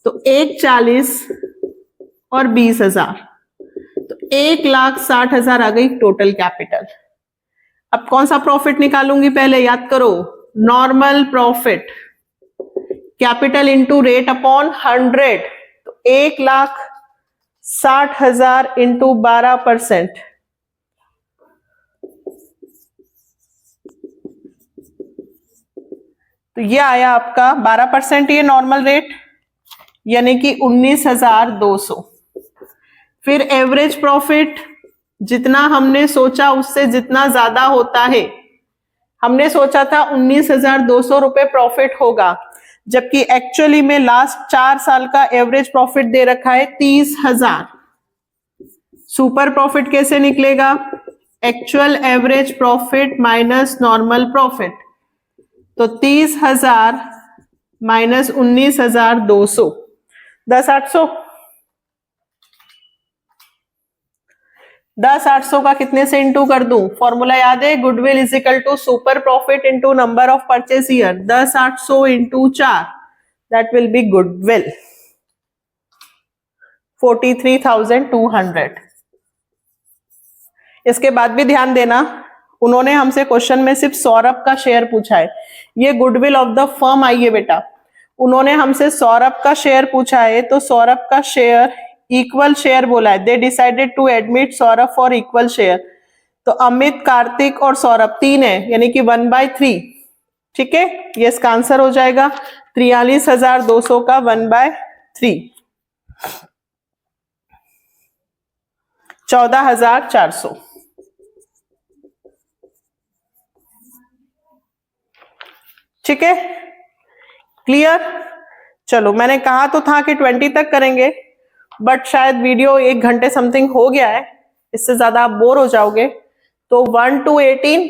A: तो 140 और 20,000, तो 1,60,000 आ गई टोटल कैपिटल। अब कौन सा प्रॉफिट निकालूंगी, पहले याद करो, normal profit, capital into rate upon 100, तो 1,60,000 इंटू 12%, तो ये आया आपका 12%, ये नॉर्मल रेट, यानी कि 19,200। फिर एवरेज प्रॉफिट, जितना हमने सोचा उससे जितना ज्यादा होता है, हमने सोचा था 19,200 रुपए प्रॉफिट होगा, जबकि एक्चुअली में लास्ट 4 साल का एवरेज प्रॉफिट दे रखा है 30,000। सुपर प्रॉफिट कैसे निकलेगा, actual average profit minus normal profit, तो 30,000 माइनस 19,200, 10,800। 10,800 का कितने से इंटू कर दूं, फॉर्मूला याद है, goodwill is equal to super profit into number of purchase year, 10,800 into 4, that will be goodwill 43,200। इसके बाद भी ध्यान देना, उन्होंने हमसे क्वेश्चन में सिर्फ सौरभ का शेयर पूछा है, ये goodwill of the firm I है बेटा, उन्होंने हमसे सौरभ का शेयर पूछा है, तो सौरभ का शेयर इक्वल शेयर बोला है, they decided to admit Saurabh for equal share, तो अमित, कार्तिक और सौरभ 3 है, यानी कि 1/3, ठीक है, ये इसका आंसर हो जाएगा 43,200 का 1/3, 14,400। ठीक है, क्लियर। चलो, मैंने कहा तो था कि 20 तक करेंगे, बट शायद वीडियो 1 घंटे समथिंग हो गया है, इससे ज्यादा आप बोर हो जाओगे, तो 1 to 18,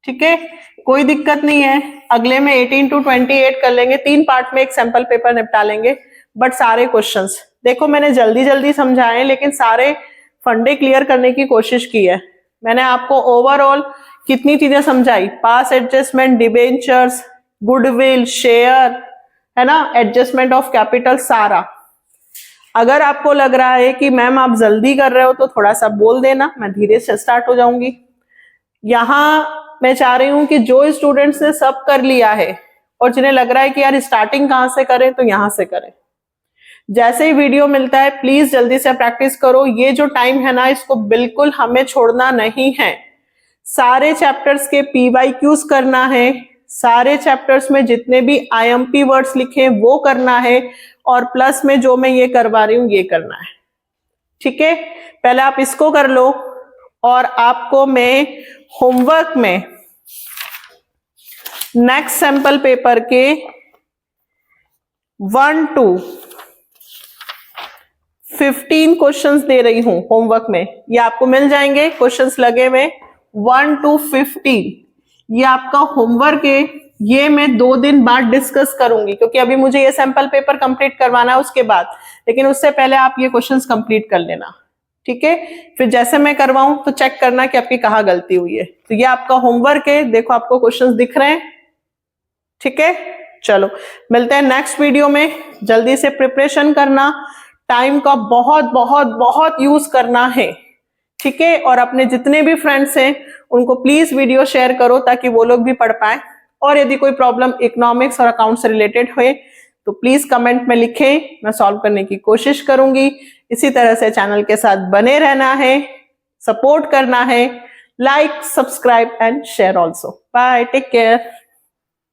A: ठीक है, कोई दिक्कत नहीं है। अगले में 18 to 28 कर लेंगे, 3 पार्ट में एक सैंपल पेपर निपटा लेंगे, बट सारे क्वेश्चंस देखो मैंने जल्दी जल्दी समझाए, लेकिन सारे फंडे क्लियर करने की कोशिश की है। मैंने आपको ओवरऑल कितनी चीजें समझाई, पास एडजस्टमेंट, डिबेंचर्स, गुडविल, शेयर, है ना, एडजस्टमेंट ऑफ कैपिटल, सारा। अगर आपको लग रहा है कि मैम आप जल्दी कर रहे हो तो थोड़ा सा बोल देना, मैं धीरे से स्टार्ट हो जाऊंगी। यहां मैं चाह रही हूं कि जो स्टूडेंट्स ने सब कर लिया है और जिन्हें लग रहा है कि यार स्टार्टिंग कहां से करें, तो यहां से करें। जैसे ही वीडियो मिलता है प्लीज जल्दी से प्रैक्टिस करो। ये जो टाइम है ना, इसको बिल्कुल हमें छोड़ना नहीं है। सारे चैप्टर्स के PYQs करना है, सारे चैप्टर्स में जितने भी IMP वर्ड्स लिखे वो करना है, और प्लस में जो मैं ये करवा रही हूं ये करना है। ठीक है, पहले आप इसको कर लो, और आपको मैं होमवर्क में नेक्स्ट सैंपल पेपर के 1 to 15 क्वेश्चंस दे रही हूं होमवर्क में। ये आपको मिल जाएंगे, क्वेश्चंस लगे हुए 1 to 15। ये आपका होमवर्क है, ये मैं 2 दिन बाद डिस्कस करूंगी, क्योंकि अभी मुझे ये सैंपल पेपर कंप्लीट करवाना है उसके बाद, लेकिन उससे पहले आप ये क्वेश्चंस कंप्लीट कर लेना। ठीक है, फिर जैसे मैं करवाऊं तो चेक करना कि आपकी कहाँ गलती हुई है। तो ये आपका होमवर्क है, देखो आपको क्वेश्चंस दिख रहे हैं। ठीक है, चलो मिलते हैं नेक्स्ट वीडियो में। जल्दी से प्रिपरेशन करना, टाइम का बहुत बहुत बहुत यूज करना है। ठीक है, और अपने जितने भी फ्रेंड्स हैं उनको प्लीज वीडियो शेयर करो ताकि वो लोग भी पढ़ पाए। और यदि कोई प्रॉब्लम इकोनॉमिक्स और अकाउंट से रिलेटेड हो तो प्लीज कमेंट में लिखें, मैं सॉल्व करने की कोशिश करूंगी। इसी तरह से चैनल के साथ बने रहना है, सपोर्ट करना है, like, subscribe and share also. Bye, take care.